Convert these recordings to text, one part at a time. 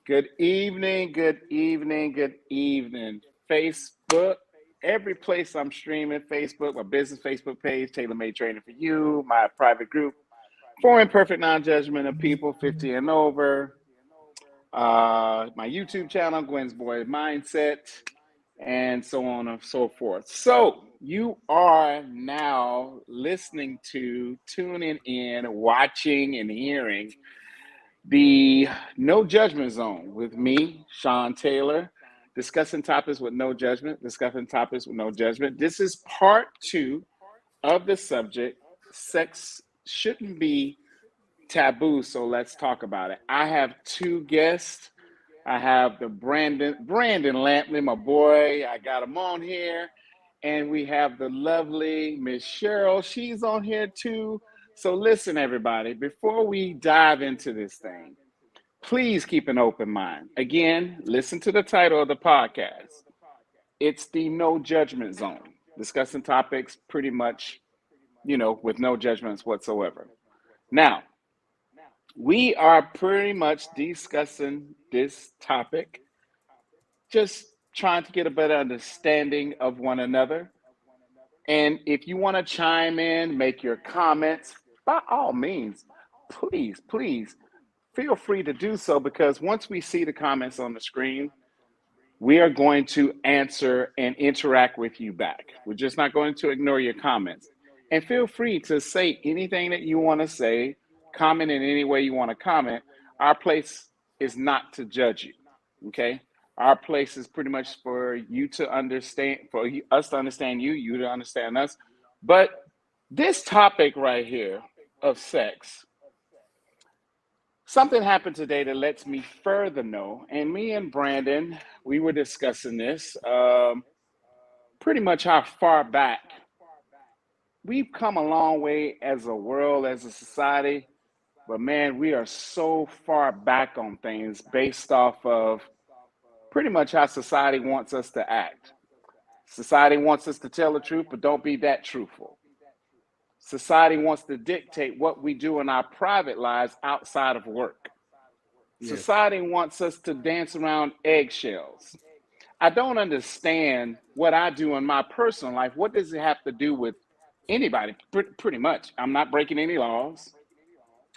Good evening, good evening, good evening. Facebook, every place I'm streaming, Facebook, my business Facebook page, Tailor Made Training for You, my private group, for imperfect non-judgment of people 50 and over, my YouTube channel, Gwen's Boy Mindset, and so on and so forth. So you are now listening to, tuning in, watching, and hearing the No Judgment Zone with me, Sean Taylor, discussing topics with no judgment, discussing topics with no judgment. This is part two of the subject. Sex shouldn't be taboo, so let's talk about it. I have two guests. I have the Brandon Lampley, my boy. I got him on here. And we have the lovely Miss Cheryl. She's on here too. So listen, everybody, before we dive into this thing, please keep an open mind. Again, listen to the title of the podcast. It's the No Judgment Zone, discussing topics pretty much, with no judgments whatsoever. Now, we are pretty much discussing this topic, just trying to get a better understanding of one another. And if you want to chime in, make your comments, by all means, please feel free to do so, because once we see the comments on the screen, we are going to answer and interact with you back. We're just not going to ignore your comments. And feel free to say anything that you want to say, comment in any way you want to comment. Our place is not to judge you, okay? Our place is pretty much for you to understand, for us to understand you, you to understand us. But this topic right here of sex, something happened today that lets me further know, and me and Brandon, we were discussing this, pretty much how far back we've come a long way as a world, as a society, but man, we are so far back on things based off of pretty much how society wants us to act. Society wants us to tell the truth, but don't be that truthful. Society wants to dictate what we do in our private lives outside of work. Yes. Society wants us to dance around eggshells. I don't understand what I do in my personal life. What does it have to do with anybody? Pretty much. I'm not breaking any laws.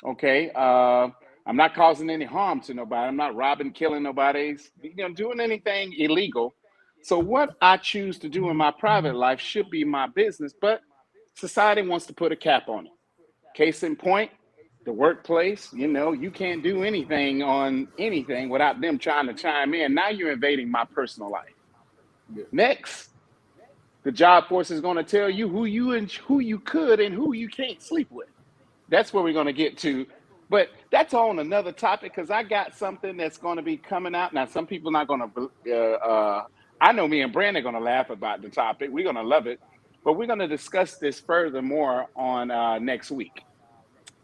Okay. I'm not causing any harm to nobody. I'm not robbing, killing nobody, doing anything illegal. So what I choose to do in my private life should be my business, but society wants to put a cap on it. Case in point, the workplace, you can't do anything on anything without them trying to chime in. Now you're invading my personal life. Yeah. Next, the job force is going to tell you who you could and who you can't sleep with. That's where we're going to get to. But that's on another topic, because I got something that's going to be coming out. Now, some people not going to, I know me and Brandon are going to laugh about the topic. We're going to love it. But we're going to discuss this furthermore on next week.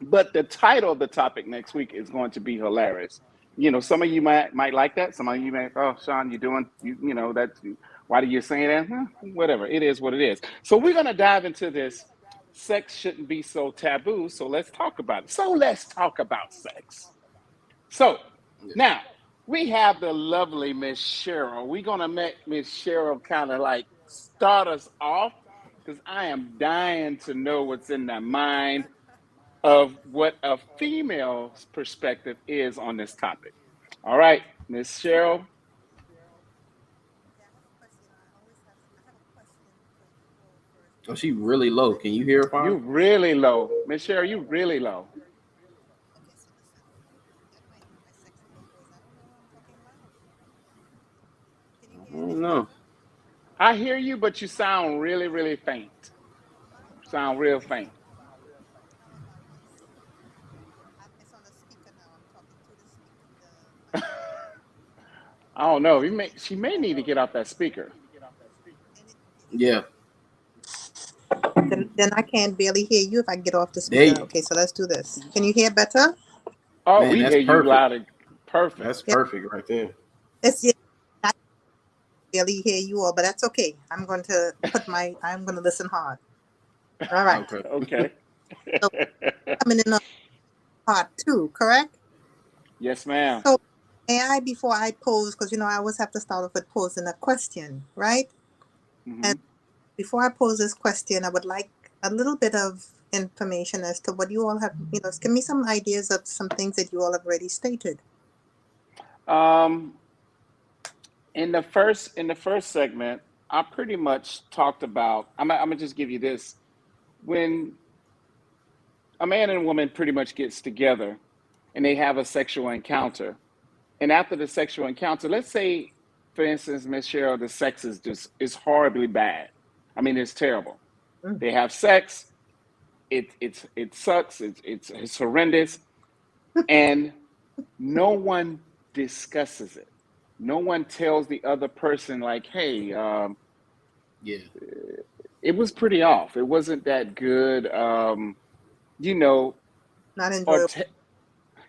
But the title of the topic next week is going to be hilarious. Some of you might like that. Some of you may, oh, Sean, that's, why do you say that? Whatever. It is what it is. So we're going to dive into this. Sex shouldn't be so taboo. So let's talk about it. So let's talk about sex. So now we have the lovely Miss Cheryl. We're going to make Miss Cheryl kind of like start us off, because I am dying to know what's in their mind of what a female's perspective is on this topic. All right, Miss Cheryl. Oh, she really low. Can you hear her You fine? really low. Miss Cheryl, you really low. I don't know. I hear you, but you sound really, really faint. Sound real faint. I don't know. She may need to get off that speaker. Yeah. Then I can't barely hear you if I get off the There speaker. you, Okay, so let's do this. Can you hear better? Oh, man, we that's hear you perfect. loud and perfect. That's Yeah, perfect right there. yeah, I barely hear you all, but that's okay. I'm going to listen hard. All right. Okay. Okay. So coming in on part two, correct? Yes, ma'am. So may I, before I pose, because I always have to start off with posing a question, right? Mhm. And before I pose this question, I would like a little bit of information as to what you all have, give me some ideas of some things that you all have already stated. Um, in the first segment, I pretty much talked about. I'm gonna just give you this. When a man and a woman pretty much gets together, and they have a sexual encounter, and after the sexual encounter, let's say, for instance, Miss Cheryl, the sex is horribly bad. I mean, it's terrible. Mm. They have sex. It sucks. It's horrendous, and no one discusses it. No one tells the other person like, "Hey, Yeah. it was pretty off. It wasn't that good." You know, Not or enjoyable.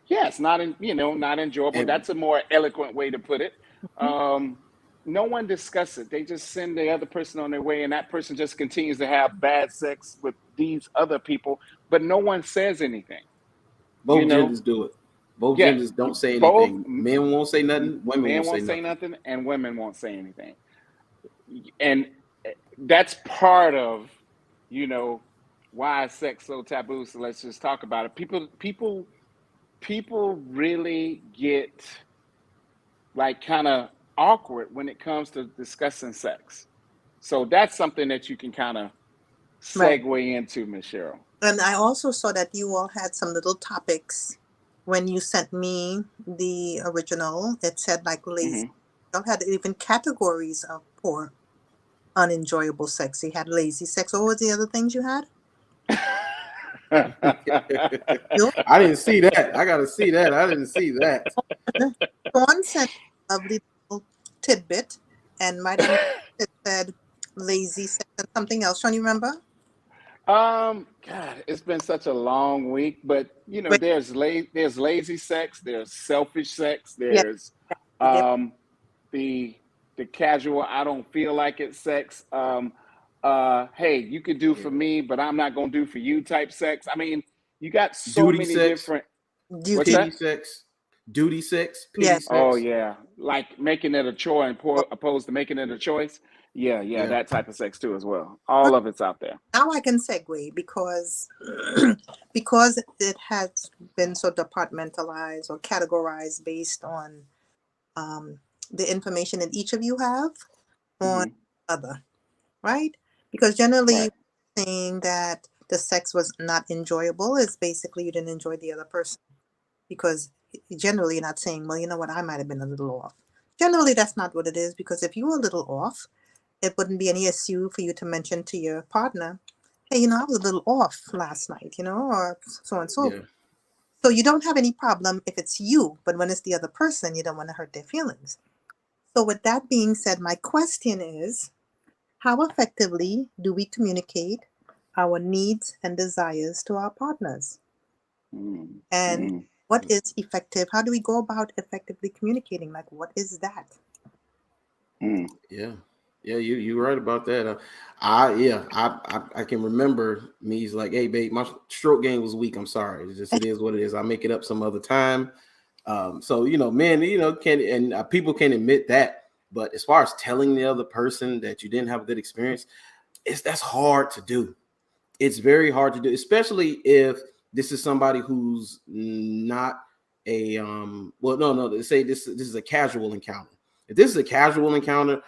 yes, not enjoyable. And That's a more eloquent way to put it. Mhm. No one discusses it. They just send the other person on their way, and that person just continues to have bad sex with these other people, but no one says anything. You both know, genders do it. Both yeah, genders don't say both anything. Men won't say nothing. Women men won't say won't say nothing. nothing, and women won't say anything, and that's part of, you know, why is sex so taboo. So let's just talk about it. People really get like kind of awkward when it comes to discussing sex. So that's something that you can kind of Right. segue into, Miss Cheryl. And I also saw that you all had some little topics when you sent me the original. It said like lazy. Hmm. You all had even categories of poor, unenjoyable sex. You had lazy sex. What was the other things you had? You I didn't see that. I gotta see that. I didn't see that. Sean sent a lovely little tidbit, and Madam it said lazy sex and something else. Sean, you remember? God, it's been such a long week, but Wait, there's lazy sex, there's selfish sex, yeah, there's there- um, the casual I don't feel like it sex. Hey, you could do Yeah. for me, but I'm not gonna do for you type sex. I mean, you got so Duty many sex, different. What's duty. pity that? sex, duty sex, pity Yes. Oh sex. yeah, like making it a chore and opposed to making it a choice. Yeah, yeah, Yeah. that type of sex too as well. All of it's out there. Now I can segue because because it has been so departmentalized or categorized based on um, the information that each of you have on Hmm. other, right? Because generally Right. saying that the sex was not enjoyable is basically you didn't enjoy the other person because generally you're not saying, well, you know what, I might have been a little off. Generally, that's not what it is because if you were a little off, it wouldn't be any issue for you to mention to your partner, hey, I was a little off last night, or so on and so Yeah. forth. So you don't have any problem if it's you, but when it's the other person, you don't want to hurt their feelings. So with that being said, my question is, how effectively do we communicate our needs and desires to our partners? Mm, And mm. what is effective? How do we go about effectively communicating? Like, what is that? Mm. Yeah. Yeah, you right about that. I can remember me. He's like, hey, babe, my stroke game was weak. I'm sorry. It is what it is. I'll make it up some other time. So men, can and people can admit that. But as far as telling the other person that you didn't have a good experience, that's hard to do. It's very hard to do, especially if this is somebody who's not a well, no, they say this is a casual encounter. If this is a casual encounter,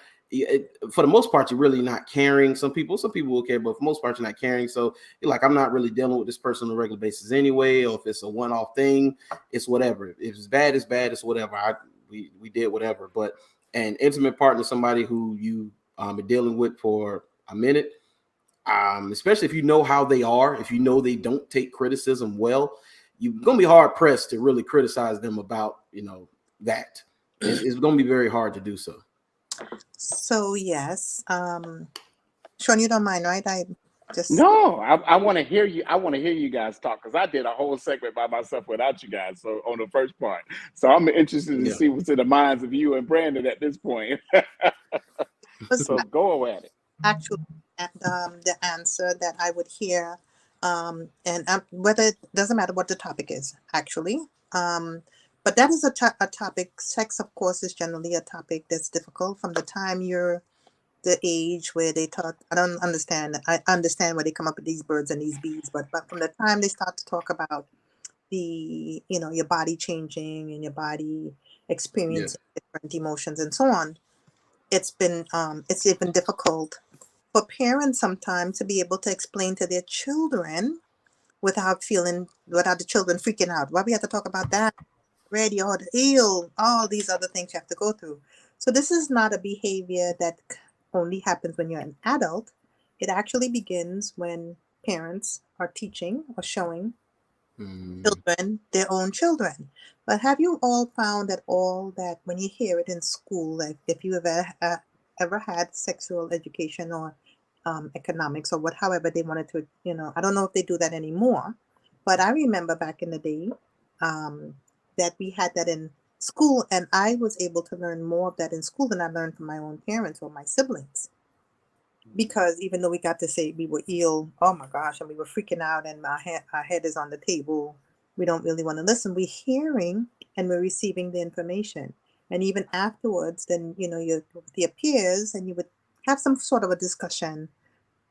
for the most part, you're really not caring. Some people will care, but for the most part, you're not caring. So you're like, I'm not really dealing with this person on a regular basis anyway. Or if it's a one-off thing, it's whatever. If it's bad, it's bad. It's whatever. We did whatever. But an intimate partner, somebody who you are dealing with for a minute, especially if you know how they are, if you know they don't take criticism well, you're gonna be hard pressed to really criticize them about that. It's gonna be very hard to do so. So yes, Sean, you don't mind, right? I just No, I want to hear you. I want to hear you guys talk because I did a whole segment by myself without you guys. So on the first part, so I'm interested to Yeah. see what's in the minds of you and Brandon at this point. was So go at it. actually the answer that I would hear, and whether it doesn't matter what the topic is, actually, But that is a topic. Sex, of course, is generally a topic that's difficult from the time you're the age where they talk. I don't understand. I understand where they come up with these birds and these bees, but from the time they start to talk about the, your body changing and your body Yeah. experiencing different emotions and so on, it's even difficult for parents sometimes to be able to explain to their children without the children freaking out. Why we have to talk about that? Radio, the eel, all these other things you have to go through. So this is not a behavior that only happens when you're an adult. It actually begins when parents are teaching or showing children their own children. But have you all found that all that when you hear it in school, like if you ever had sexual education or economics or however they wanted to, I don't know if they do that anymore, but I remember back in the day um, that we had that in school, and I was able to learn more of that in school than I learned from my own parents or my siblings. Because even though we got to say we were ill, oh my gosh, and we were freaking out, and our head is on the table, we don't really want to listen. We're hearing and we're receiving the information. And even afterwards, then, you're with your peers and you would have some sort of a discussion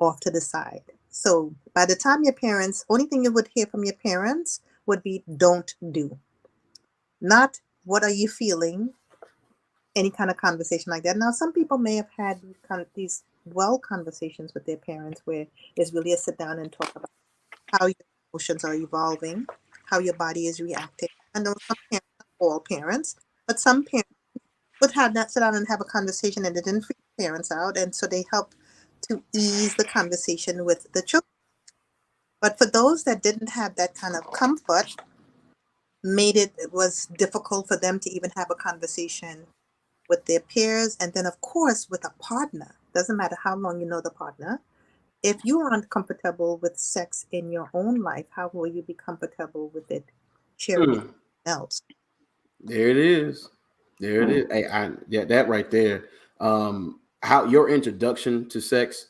off to the side. So by the time your parents, only thing you would hear from your parents would be don't do. Not what are you feeling, any kind of conversation like that. Now, some people may have had these conversations with their parents where there's really a sit down and talk about how your emotions are evolving, how your body is reacting. I know some parents, not all parents, but some parents would have that sit down and have a conversation, and they didn't freak the parents out, and so they help to ease the conversation with the children. But for those that didn't have that kind of comfort, it was difficult for them to even have a conversation with their peers, and then of course with a partner. Doesn't matter how long you know the partner. If you aren't comfortable with sex in your own life, how will you be comfortable with it sharing it with someone else? There it is. There it is. Hey, yeah, that right there. How your introduction to sex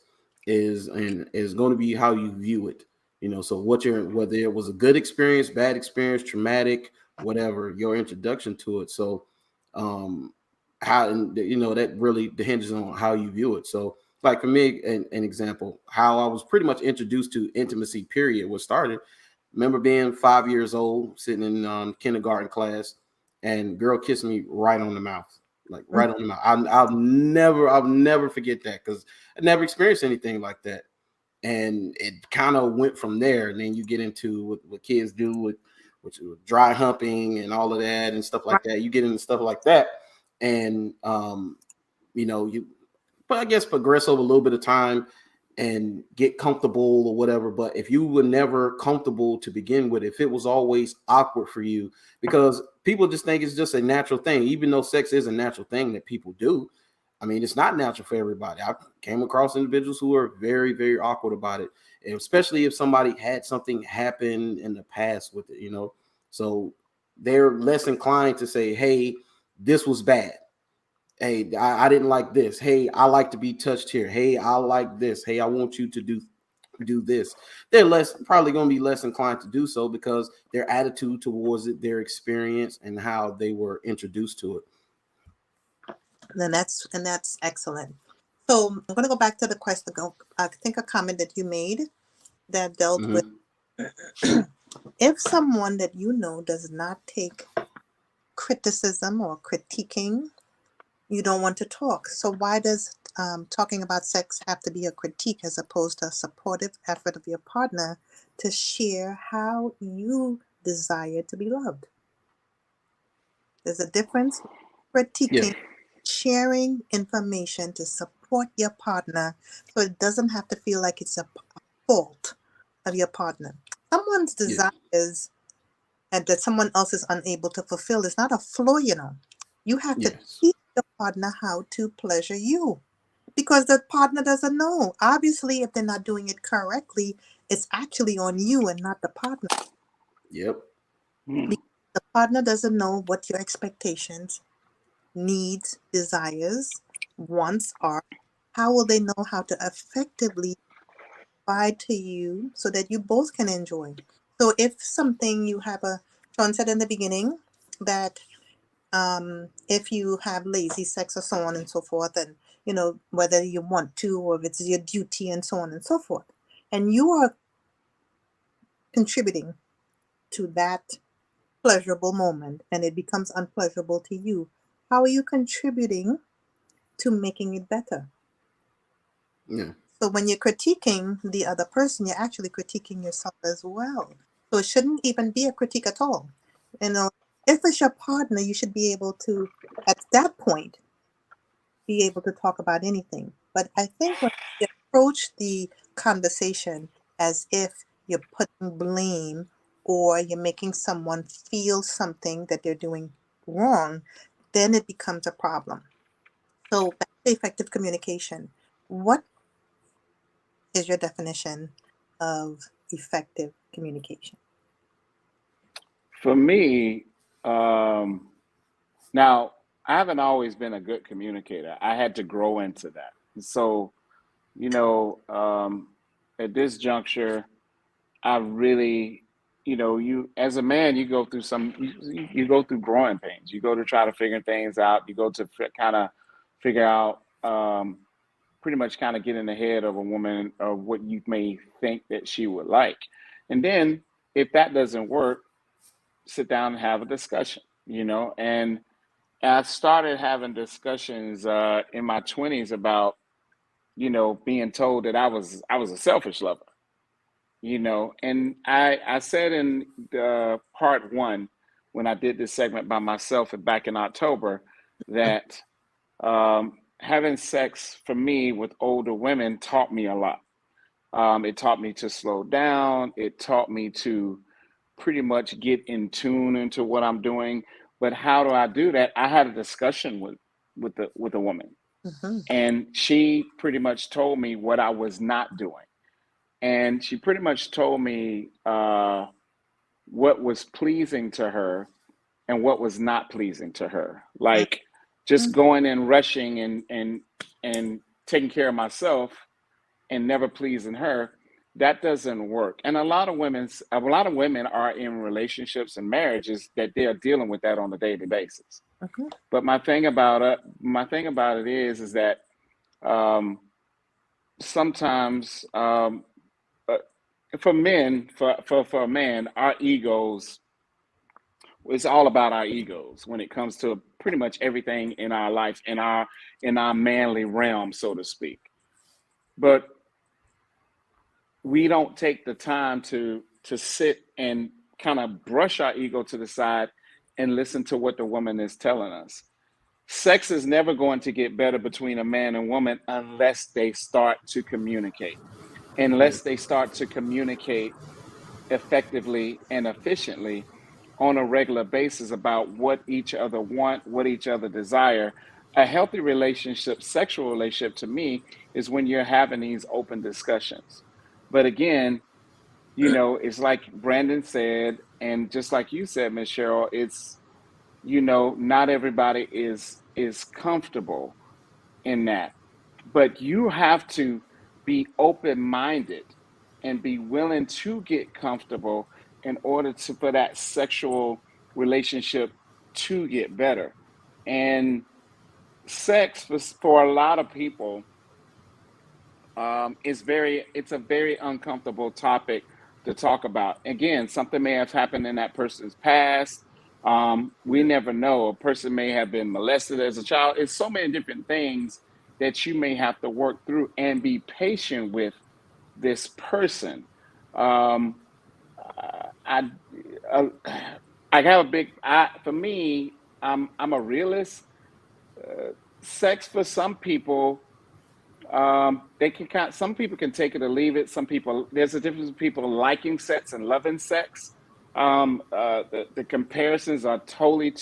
is going to be how you view it. So whether it was a good experience, bad experience, traumatic, whatever, your introduction to it. So, how that really hinges on how you view it. So, like for me, an example, how I was pretty much introduced to intimacy. Period. Was started. Remember being 5 years old, sitting in kindergarten class, and girl kissed me right on the mouth, like right on the mouth. I'll never forget that because I never experienced anything like that, and it kind of went from there. And then you get into what kids do with dry humping and all of that and stuff like that. You get into stuff like that, and you, but I guess progress over a little bit of time and get comfortable or whatever. But if you were never comfortable to begin with, if it was always awkward for you, because people just think it's just a natural thing, even though sex is a natural thing that people do. I mean, it's not natural for everybody. I came across individuals who are very, very awkward about it, and especially if somebody had something happen in the past with it. So they're less inclined to say, hey, this was bad. Hey, I didn't like this. Hey, I like to be touched here. Hey, I like this. Hey, I want you to do this. They're probably going to be less inclined to do so because their attitude towards it, their experience, and how they were introduced to it. And that's excellent. So I'm going to go back to the question. I think a comment that you made that dealt with if someone that does not take criticism or critiquing, you don't want to talk. So why does talking about sex have to be a critique as opposed to a supportive effort of your partner to share how you desire to be loved? There's a difference. Critiquing, sharing information to support your partner so it doesn't have to feel like it's a fault of your partner. Someone's desires and that someone else is unable to fulfill is not a flaw, You have to teach your partner how to pleasure you because the partner doesn't know. Obviously, if they're not doing it correctly, it's actually on you and not the partner. Yep. Because the partner doesn't know what your expectations, needs, desires, wants are. How will they know how to effectively provide to you so that you both can enjoy? So if something Sean said in the beginning, that if you have lazy sex or so on and so forth, and whether you want to or if it's your duty and so on and so forth, and you are contributing to that pleasurable moment and it becomes unpleasurable to you, how are you contributing to making it better? Yeah. So when you're critiquing the other person, you're actually critiquing yourself as well. So it shouldn't even be a critique at all. You know, if it's your partner, you should be able to, at that point, be able to talk about anything. But I think when you approach the conversation as if you're putting blame or you're making someone feel something that they're doing wrong, then it becomes a problem. So back to effective communication. What is your definition of effective communication? For me, um, now I haven't always been a good communicator. I had to grow into that. So, you know, at this juncture, I really, you as a man, you go through you go through growing pains. You go to try to figure things out. You go to kind of figure out, pretty much kind of get in the head of a woman of what you may think that she would like. And then if that doesn't work, sit down and have a discussion, And I started having discussions in my 20s about, being told that I was a selfish lover, And I said in the part one when I did this segment by myself back in October that having sex for me with older women taught me a lot. It taught me to slow down. It taught me to pretty much get in tune into what I'm doing. But how do I do that? I had a discussion with a woman, Mm-hmm. and she pretty much told me what I was not doing, and she pretty much told me what was pleasing to her and what was not pleasing to her. Like just going and rushing and taking care of myself and never pleasing her, that doesn't work. And a lot of women are in relationships and marriages that they are dealing with that on a daily basis. Mm-hmm. But my thing about it is that um, sometimes uh, for men, for a man, our egos, it's all about our egos when it comes to pretty much everything in our life, in our manly realm, so to speak. But we don't take the time to sit and kind of brush our ego to the side and listen to what the woman is telling us. Sex is never going to get better between a man and woman unless they start to communicate. Yeah. Unless they start to communicate effectively and efficiently on a regular basis about what each other want, what each other desire. A healthy relationship, sexual relationship to me, is when you're having these open discussions. But again, it's like Brandon said, and just like you said, Miss Cheryl, it's, not everybody is comfortable in that. But you have to be open minded and be willing to get comfortable in order for that sexual relationship to get better. And sex for a lot of people it's a very uncomfortable topic to talk about. Again, something may have happened in that person's past. We never know. A person may have been molested as a child. It's so many different things that you may have to work through and be patient with this person. Um, I, uh, I have a big. For me, I'm a realist. Uh, Sex for some people, they can kind some people can take it or leave it. Some people, there's a difference between people liking sex and loving sex. The comparisons are totally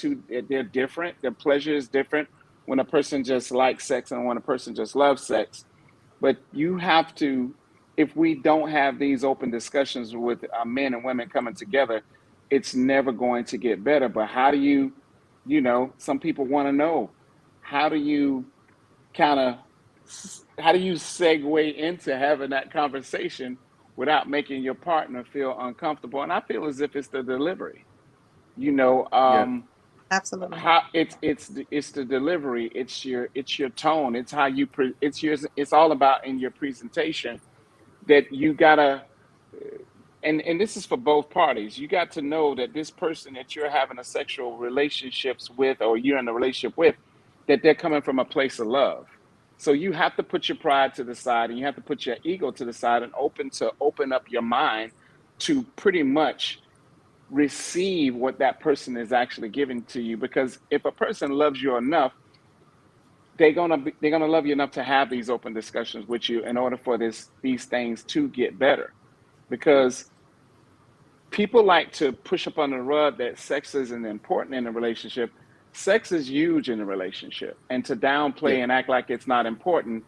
they're different. Their pleasure is different when a person just likes sex and when a person just loves sex. But you have to, if we don't have these open discussions with men and women coming together, it's never going to get better. But how do some people want to know, how do you kind of how do you segue into having that conversation without making your partner feel uncomfortable? And I feel as if it's the delivery. You know, Yeah. Absolutely. How it's the delivery, it's your tone, it's how you it's all about in your presentation that you gotta, and this is for both parties. You got to know that this person that you're having a sexual relationships with, or you're in a relationship with, that they're coming from a place of love. So you have to put your pride to the side, and you have to put your ego to the side, and open up your mind to pretty much receive what that person is actually giving to you. Because if a person loves you enough, they're gonna love you enough to have these open discussions with you in order for these things to get better. Because people like to push up under the rug that sex isn't important in a relationship. Sex is huge in a relationship, and to Yeah. downplay and act like it's not important,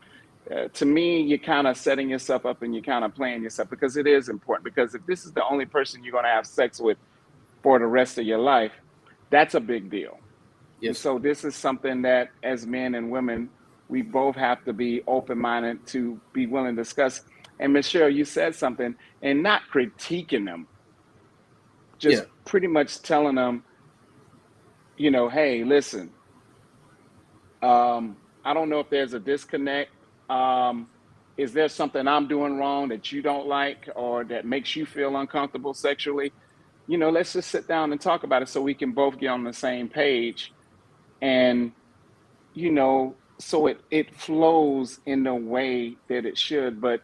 to me, you're kind of setting yourself up and you're kind of playing yourself, because it is important. Because if this is the only person you're going to have sex with for the rest of your life, that's a big deal. And Yes. so this is something that as men and women, we both have to be open-minded to be willing to discuss. And Michelle, you said something, and not critiquing them, Yeah. just pretty much telling them, hey, listen, I don't know if there's a disconnect. Um, is there something I'm doing wrong that you don't like or that makes you feel uncomfortable sexually? Let's just sit down and talk about it so we can both get on the same page. And, so it flows in the way that it should. But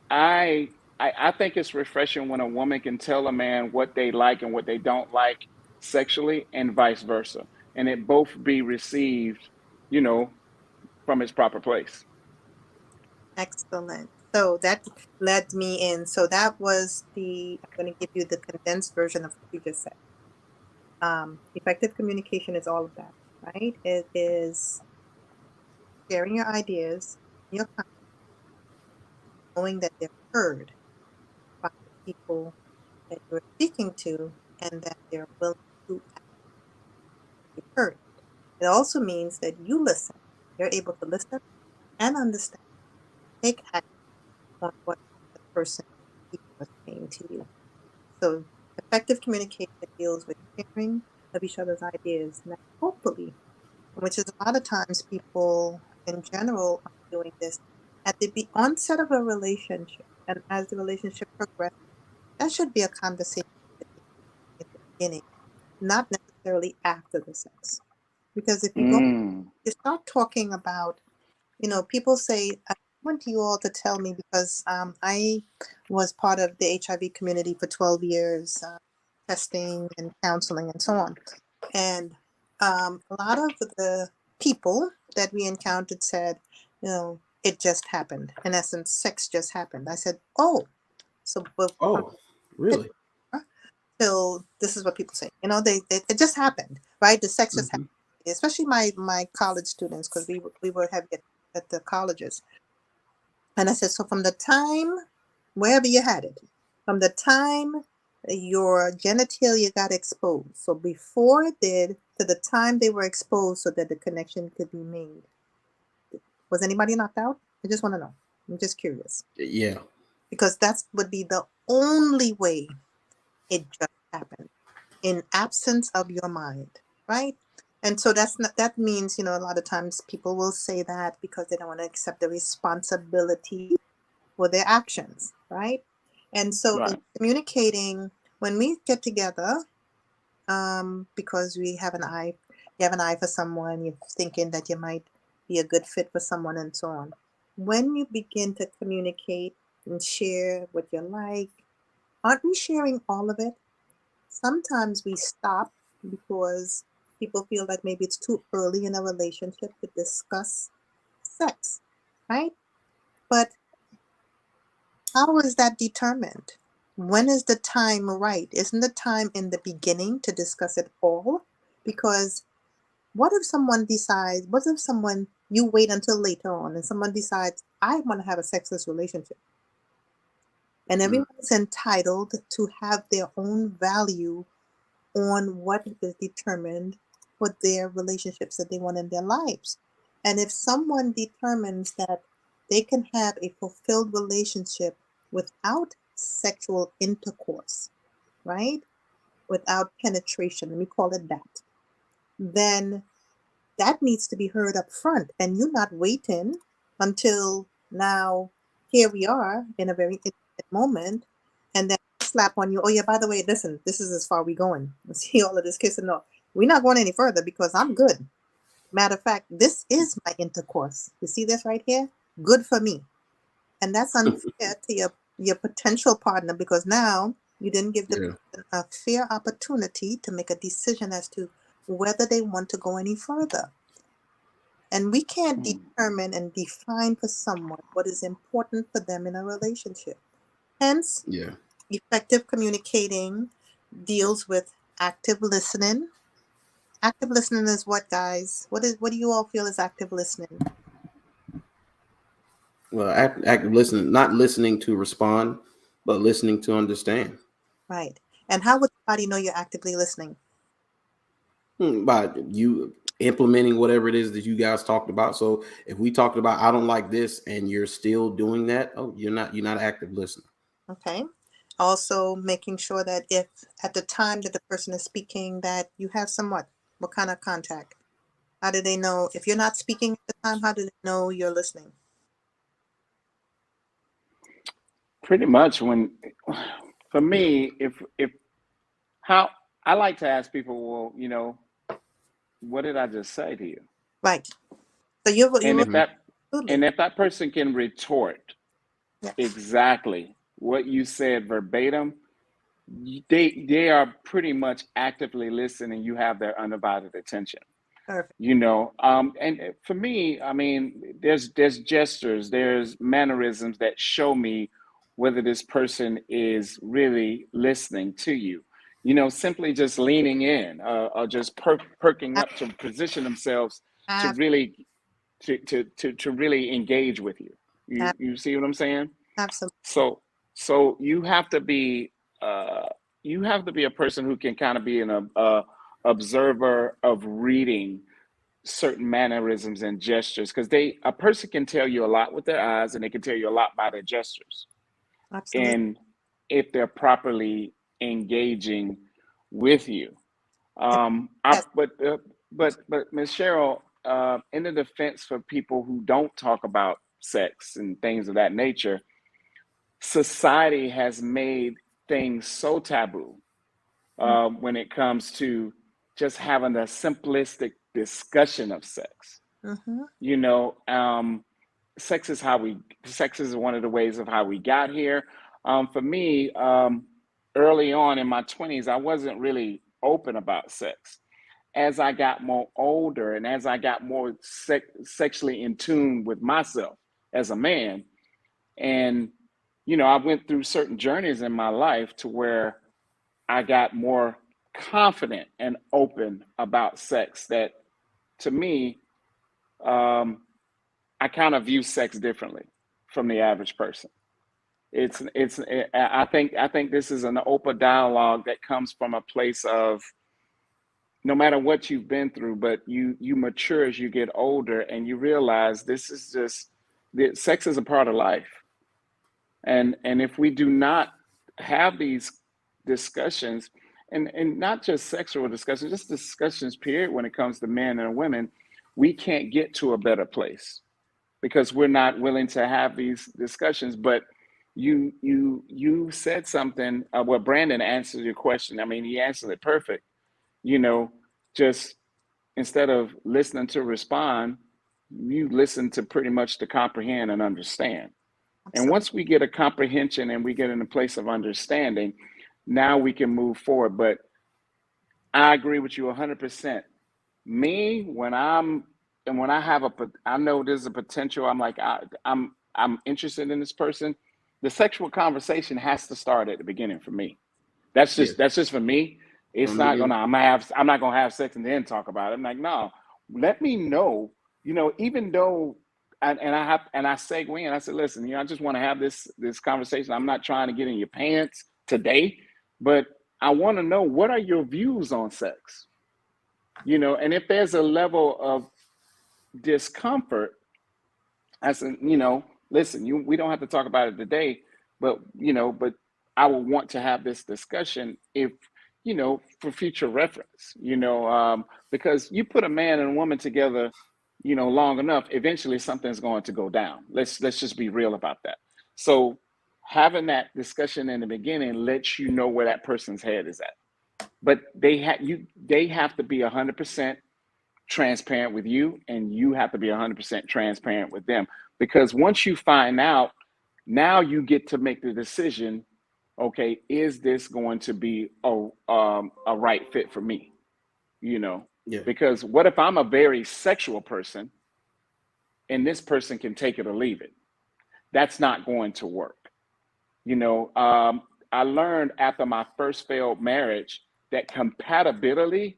I, I think it's refreshing when a woman can tell a man what they like and what they don't like sexually, and vice versa, and it both be received, you know, from its proper place. Excellent. So that led me in. So that was I'm going to give you the condensed version of what you just said. Effective communication is all of that, right? It is sharing your ideas, your comments, knowing that they're heard by the people that you're speaking to, and that they're willing to be heard. It also means that you listen. You're able to listen and understand, take action on what the person is saying to you. So effective communication deals with sharing of each other's ideas. Now, hopefully, which is a lot of times people in general are doing this at the onset of a relationship, and as the relationship progresses, that should be a conversation in the beginning, not necessarily after the sex. Because if Mm. you start talking about, people say, I want you all to tell me, because I was part of the HIV community for 12 years, testing and counseling and so on. And a lot of the people that we encountered said, it just happened. In essence, sex just happened. I said, oh, so but Oh, really? so this is what people say. It just happened, right? The sex just Hmm. happened. Especially my college students, because we were having it at the colleges. And I said, so from the time, wherever you had it, from the time your genitalia got exposed, so before it did, to the time they were exposed so that the connection could be made, was anybody knocked out? I just want to know. I'm just curious. Yeah. Because that would be the only way it just happened, in absence of your mind, right? And so that means, a lot of times people will say that because they don't want to accept the responsibility for their actions, right? And so in Right. communicating, when we get together, because you have an eye for someone, you're thinking that you might be a good fit for someone, and so on. When you begin to communicate and share what you like, aren't we sharing all of it? Sometimes we stop because people feel like maybe it's too early in a relationship to discuss sex, right? But how is that determined? When is the time right? Isn't the time in the beginning to discuss it all? Because what if someone, you wait until later on and someone decides, I want to have a sexless relationship? And Mm. everyone's entitled to have their own value on what is determined for their relationships that they want in their lives. And if someone determines that they can have a fulfilled relationship without sexual intercourse, right? Without penetration, let me call it that. then that needs to be heard up front, and you're not waiting until now. Here we are in a very intimate moment, and then slap on you. Oh yeah, by the way, listen, this is as far we going. See all of this kissing. No, we're not going any further because I'm good. Matter of fact, this is my intercourse. You see this right here? Good for me. And that's unfair to your potential partner, because now you didn't give the Yeah. person a fair opportunity to make a decision as to whether they want to go any further. And we can't determine and define for someone what is important for them in a relationship. Hence, Yeah. effective communicating deals with active listening. Active listening is what, guys? What do you all feel is active listening? Well, active listening, not listening to respond, but listening to understand. Right. And how would somebody know you're actively listening? By you implementing whatever it is that you guys talked about. So if we talked about I don't like this and you're still doing that, oh, you're not active listening. Okay. Also making sure that if at the time that the person is speaking that you have somewhat, what kind of contact? How do they know if you're not speaking at the time? How do they know you're listening? Pretty much for me, if how I like to ask people, well, what did I just say to you? Right. So you And will if that absolutely. person can retort Yeah. exactly what you said verbatim, they are pretty much actively listening. You have their undivided attention. Perfect. And for me, I mean, there's gestures, there's mannerisms that show me whether this person is really listening to you. Simply just leaning in, or just perking up to position themselves to Ab- really to really engage with you. ab- You see what I'm saying? Absolutely. So uh, you have to be a person who can kind of be an observer of reading certain mannerisms and gestures, because a person can tell you a lot with their eyes and they can tell you a lot by their gestures, Absolutely. and if they're properly engaging with you. I Yes. but Miss Cheryl, in the defense for people who don't talk about sex and things of that nature, society has made things so taboo when it comes to just having a simplistic discussion of sex. Mm-hmm. You know, um, sex is one of the ways of how we got here. For me, early on in my 20s, I wasn't really open about sex. As I got more older and as I got more sexually in tune with myself as a man, and I went through certain journeys in my life to where I got more confident and open about sex. That to me, um, I kind of view sex differently from the average person. I think this is an open dialogue that comes from a place of no matter what you've been through, but you mature as you get older and you realize this is just sex is a part of life. And if we do not have these discussions, and not just sexual discussions, just discussions period, when it comes to men and women, we can't get to a better place because we're not willing to have these discussions. But you said something. Well, Brandon answered your question. I mean, he answered it perfect. You know, just instead of listening to respond, you listen to pretty much to comprehend and understand. And Absolutely. once we get a comprehension and we get in a place of understanding, now we can move forward. But I agree with you 100%. Me, when I have I know there's a potential. I'm like, I'm interested in this person. The sexual conversation has to start at the beginning for me. Yeah. That's just for me. It's From the not beginning. gonna. I'm not gonna have sex and then talk about it. I'm like, no. Let me know. Even though, and I segue in. I said, listen. I just want to have this conversation. I'm not trying to get in your pants today, but I want to know what are your views on sex. And if there's a level of discomfort, I said, listen, we don't have to talk about it today, but but I would want to have this discussion if for future reference, because you put a man and a woman together, long enough, eventually something's going to go down. Let's just be real about that. So having that discussion in the beginning lets you know where that person's head is at. But they have to be 100% transparent with you, and you have to be 100% transparent with them. Because once you find out, now you get to make the decision, okay, is this going to be a right fit for me? Yeah. Because what if I'm a very sexual person and this person can take it or leave it? That's not going to work. I learned after my first failed marriage that compatibility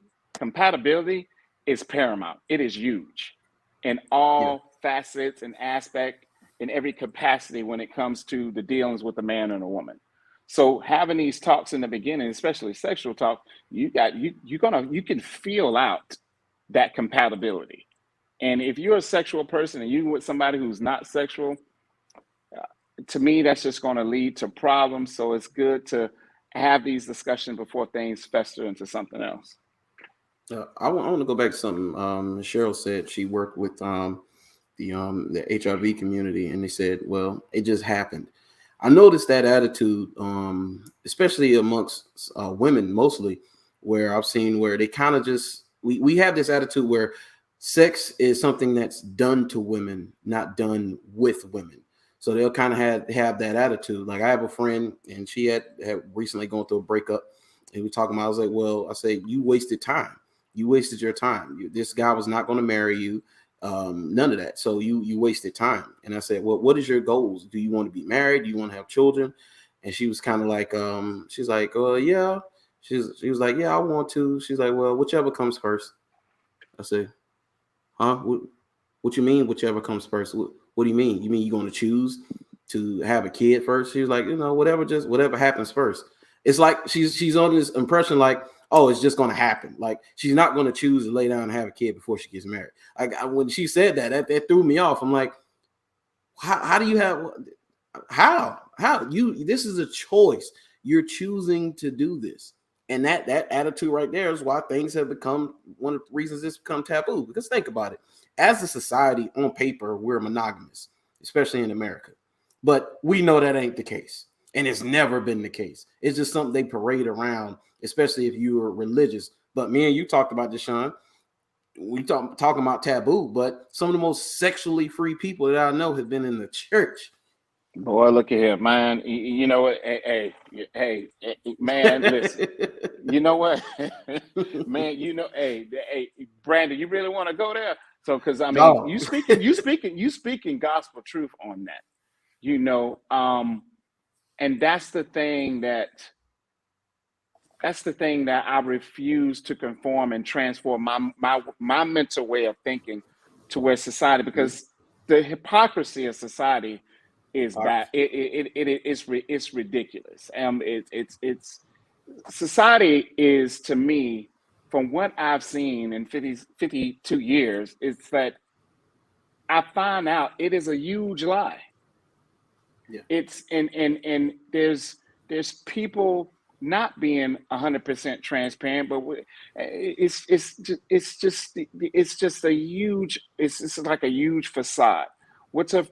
is paramount. It is huge in Yeah. all facets and aspect, in every capacity when it comes to the dealings with a man and a woman. So having these talks in the beginning, especially sexual talk, you can feel out that compatibility. And if you're a sexual person and you're with somebody who's not sexual, to me, that's just going to lead to problems. So it's good to have these discussions before things fester into something else. I want to go back to something Cheryl said. She worked with the HIV community, and they said, well, it just happened. I noticed that attitude, especially amongst women mostly, where I've seen where they kind of just we have this attitude where sex is something that's done to women, not done with women. So they'll kind of have that attitude. Like I have a friend, and she had recently gone through a breakup, and we talking about. I was like, well, I say you wasted time. You wasted your time. This guy was not going to marry you. None of that. So you wasted time. And I said, well, what is your goals? Do you want to be married? Do you want to have children? And she was kind of like, she's like, yeah. She was like, yeah, I want to. She's like, well, whichever comes first. I said, huh? What you mean? Whichever comes first? What do you mean? You mean you're going to choose to have a kid first? She was like, whatever happens first. It's like she's on this impression like, oh, it's just going to happen. Like she's not going to choose to lay down and have a kid before she gets married. When she said that threw me off. I'm like, how do you have, how this is a choice. You're choosing to do this. And that attitude right there is why things have become one of the reasons it's become taboo. Because think about it. As a society, on paper, we're monogamous, especially in America. But we know that ain't the case. And it's never been the case. It's just something they parade around, especially if you are religious. But me and you talked about this, Sean. We talking about taboo, but some of the most sexually free people that I know have been in the church. Boy, look at here, man. You know what? Hey, man, listen. You know what, man? Hey, Brandon, you really want to go there? So, because I mean, No. you speaking gospel truth on that. And that's the thing that I refuse to conform and transform my mental way of thinking to where society, because the hypocrisy of society is bad. It's ridiculous. It's society is, to me, from what I've seen in 52 years, is that I find out it is a huge lie. Yeah. It's and there's people not being 100% transparent, but it's a huge, it's like a huge facade. What's a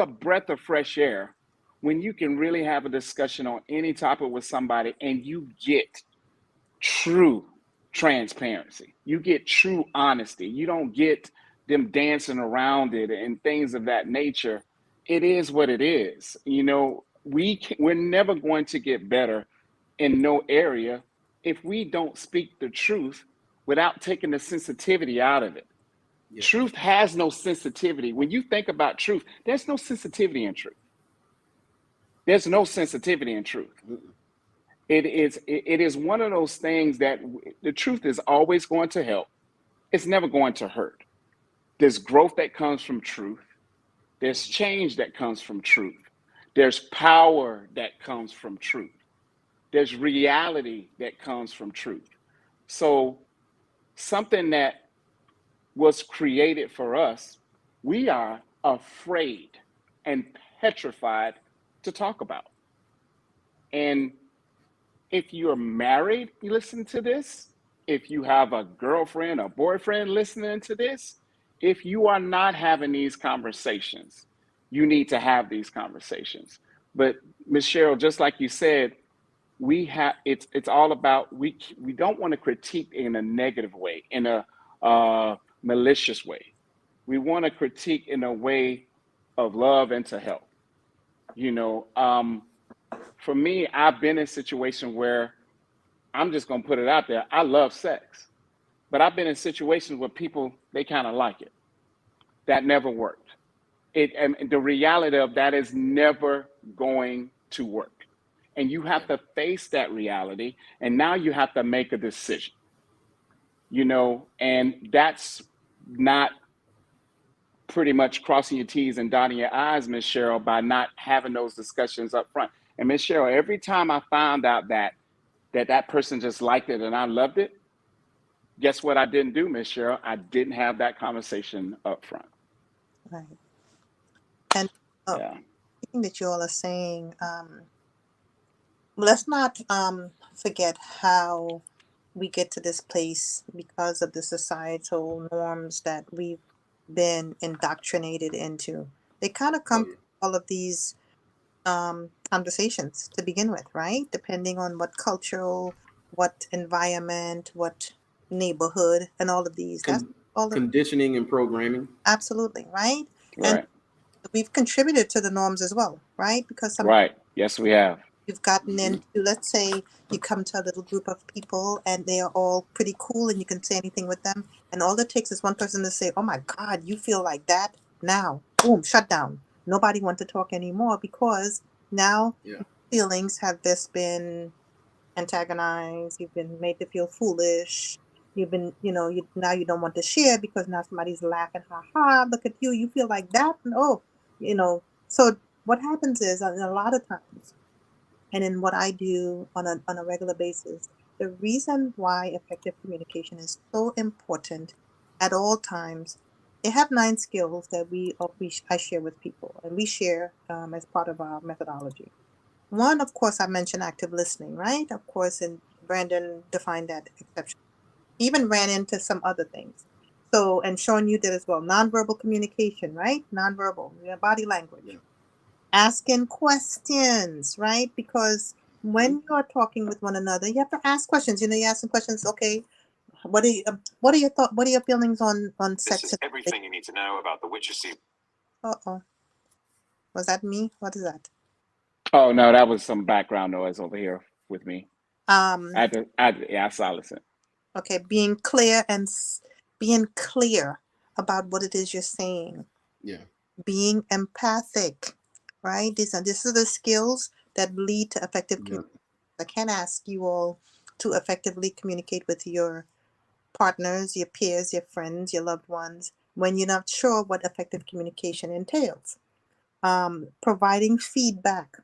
breath of fresh air when you can really have a discussion on any topic with somebody and you get true transparency, you get true honesty, you don't get them dancing around it and things of that nature. It is what it is. We're never going to get better in no area if we don't speak the truth without taking the sensitivity out of it. Yeah. Truth has no sensitivity. When you think about truth, there's no sensitivity in truth. There's no sensitivity in truth. It is one of those things that the truth is always going to help. It's never going to hurt. There's growth that comes from truth. There's change that comes from truth. There's power that comes from truth. There's reality that comes from truth. So something that was created for us, we are afraid and petrified to talk about. And If you're married, you listen to this. If you have a girlfriend or boyfriend listening to this, if you are not having these conversations, you need to have these conversations. But Ms. Cheryl, just like you said, we have it's all about we don't want to critique in a negative way, in a malicious way. We want to critique in a way of love and to help. You know, for me, I've been in a situation where I'm just gonna put it out there. I love sex, but I've been in situations where people they kind of like it. That never worked. It and the reality of that is never going to work. And you have to face that reality, and now you have to make a decision. You know, and that's not pretty much crossing your T's and dotting your I's, Miss Cheryl, by not having those discussions up front. And Miss Cheryl, every time I found out that person just liked it and I loved it, guess what I didn't do, Miss Cheryl? I didn't have that conversation up front. Right. And Yeah. everything that you all are saying, let's not forget how we get to this place because of the societal norms that we've been indoctrinated into. They kind of come from all of these conversations to begin with, right? Depending on what cultural, what environment, what neighborhood, and all of these. That's all of Conditioning and programming. absolutely right. And Right. we've contributed to the norms as well, right? Because some Right. Yes, we have. you've gotten into, let's say you come to a little group of people and they are all pretty cool and you can say anything with them. And all it takes is one person to say, oh my God, you feel like that now. Boom, shut down. Nobody wants to talk anymore because now feelings have just been antagonized. You've been made to feel foolish. You've been, now you don't want to share because now somebody's laughing, ha ha, look at you. You feel like that. And so what happens is a lot of times, and in what I do on a regular basis, the reason why effective communication is so important at all times, they have 9 skills that I share with people, and we share as part of our methodology. One, of course, I mentioned active listening, right? Of course, and Brandon defined that exception. He even ran into some other things. So, and Sean, you did as well. Nonverbal communication, right? Nonverbal, body language. Yeah. Asking questions, right? Because when you're talking with one another, you have to ask questions. You're asking questions. Okay, what are your thoughts? What are your feelings on sex? This is everything you need to know about the Witcher season. Uh-oh, was that me? What is that? Oh no, that was some background noise over here with me. Um. I silence it. Okay, being clear being clear about what it is you're saying. Yeah. Being empathic, right? These are the skills that lead to effective communication. I can't ask you all to effectively communicate with your partners, your peers, your friends, your loved ones when you're not sure what effective communication entails. Providing feedback,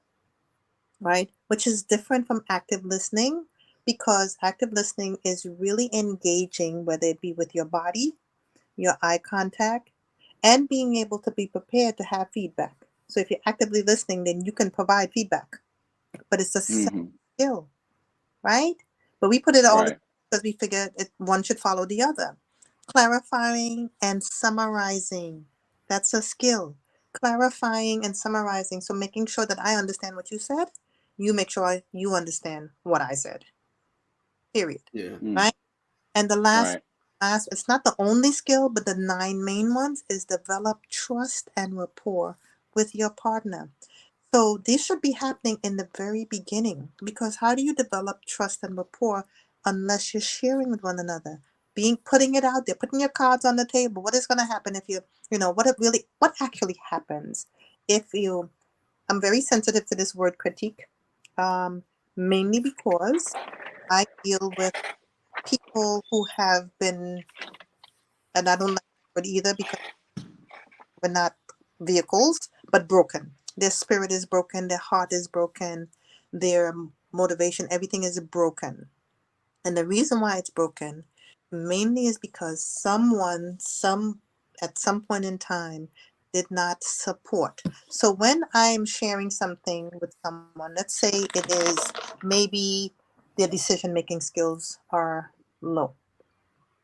right? Which is different from active listening because active listening is really engaging, whether it be with your body, your eye contact, and being able to be prepared to have feedback. So if you're actively listening, then you can provide feedback, but it's a skill, right? But we put it all because we figured one should follow the other. Clarifying and summarizing, that's a skill. Clarifying and summarizing, so making sure that I understand what you said, you make sure you understand what I said. Period. Yeah. Right? And the last, it's not the only skill, but the 9 main ones is develop trust and rapport with your partner. So this should be happening in the very beginning, because how do you develop trust and rapport unless you're sharing with one another? Putting it out there, putting your cards on the table. What is going to happen if what actually happens if I'm very sensitive to this word critique, mainly because I deal with people who have been, and I don't like that word either because we're not vehicles, but broken. Their spirit is broken, their heart is broken, their motivation, everything is broken. And the reason why it's broken mainly is because at some point in time did not support. So when I'm sharing something with someone, let's say it is maybe their decision-making skills are low,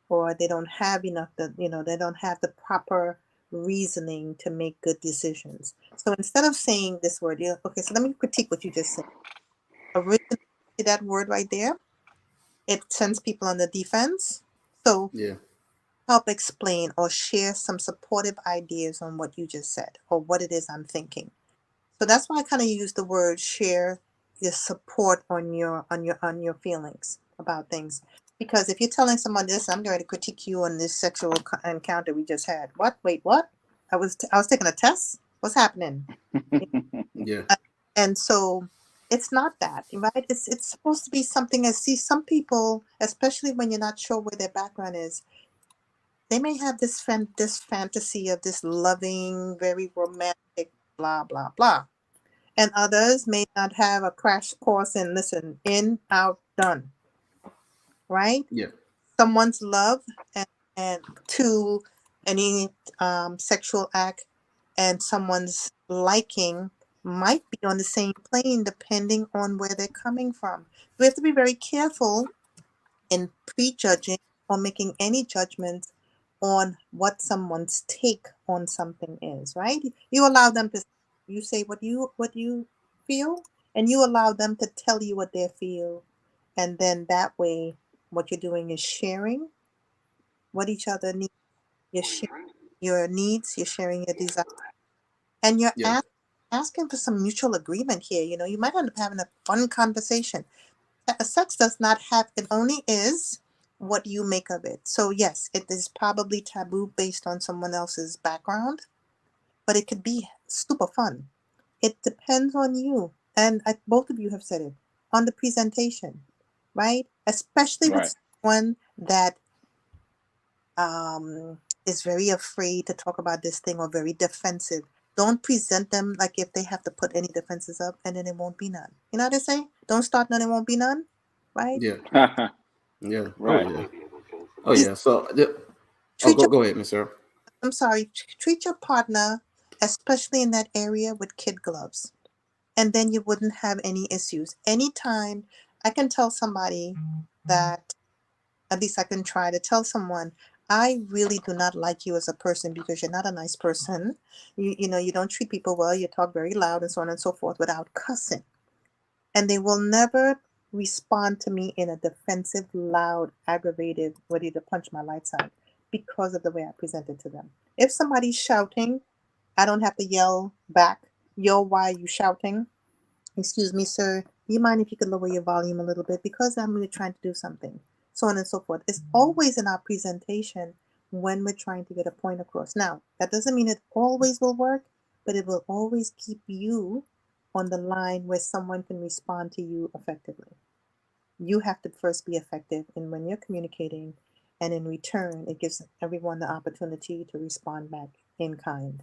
or they don't have enough, they don't have the proper reasoning to make good decisions. So instead of saying this word, okay, so let me critique what you just said. Originally, that word right there, it sends people on the defense. So Yeah. help explain or share some supportive ideas on what you just said or what it is I'm thinking. So that's why I kind of use the word share your support on your feelings about things. Because if you're telling someone this, I'm going to critique you on this sexual encounter we just had. What? Wait, what? I was taking a test. What's happening? Yeah. And so it's not that, right? It's supposed to be something. As see, some people, especially when you're not sure where their background is, they may have this fantasy of this loving, very romantic, blah blah blah, and others may not have a crash course in listen, in, out, done, right? Yeah. Someone's love and to any sexual act and someone's liking might be on the same plane depending on where they're coming from. We have to be very careful in prejudging or making any judgments on what someone's take on something is, right? You allow them to, you say what you feel, and you allow them to tell you what they feel, and then that way what you're doing is sharing what each other needs. You're sharing your needs, you're sharing your desires, and you're Yeah. asking for some mutual agreement here. You might end up having a fun conversation. Sex does not have, it only is what you make of it. So yes, it is probably taboo based on someone else's background, but it could be super fun. It depends on you, and both of you have said it, on the presentation, right? Especially Right. with someone that um, is very afraid to talk about this thing or very defensive. Don't present them like if they have to put any defenses up, and then it won't be none. You know what they say? Don't start none, it won't be none, right? Yeah. Yeah. Oh Right. yeah. Oh Is yeah. So treat your go ahead, Miss Sarah. I'm sorry, treat your partner, especially in that area, with kid gloves, and then you wouldn't have any issues. Anytime I can tell somebody that, at least I can try to tell someone, I really do not like you as a person because you're not a nice person. You don't treat people well, you talk very loud and so on and so forth without cussing. And they will never respond to me in a defensive, loud, aggravated, ready to punch my lights out because of the way I present it to them. If somebody's shouting, I don't have to yell back, yo, why are you shouting? Excuse me, sir, do you mind if you could lower your volume a little bit because I'm really trying to do something? So on and so forth. It's always in our presentation when we're trying to get a point across. Now, that doesn't mean it always will work, but it will always keep you on the line where someone can respond to you effectively. You have to first be effective in when you're communicating, and in return, it gives everyone the opportunity to respond back in kind.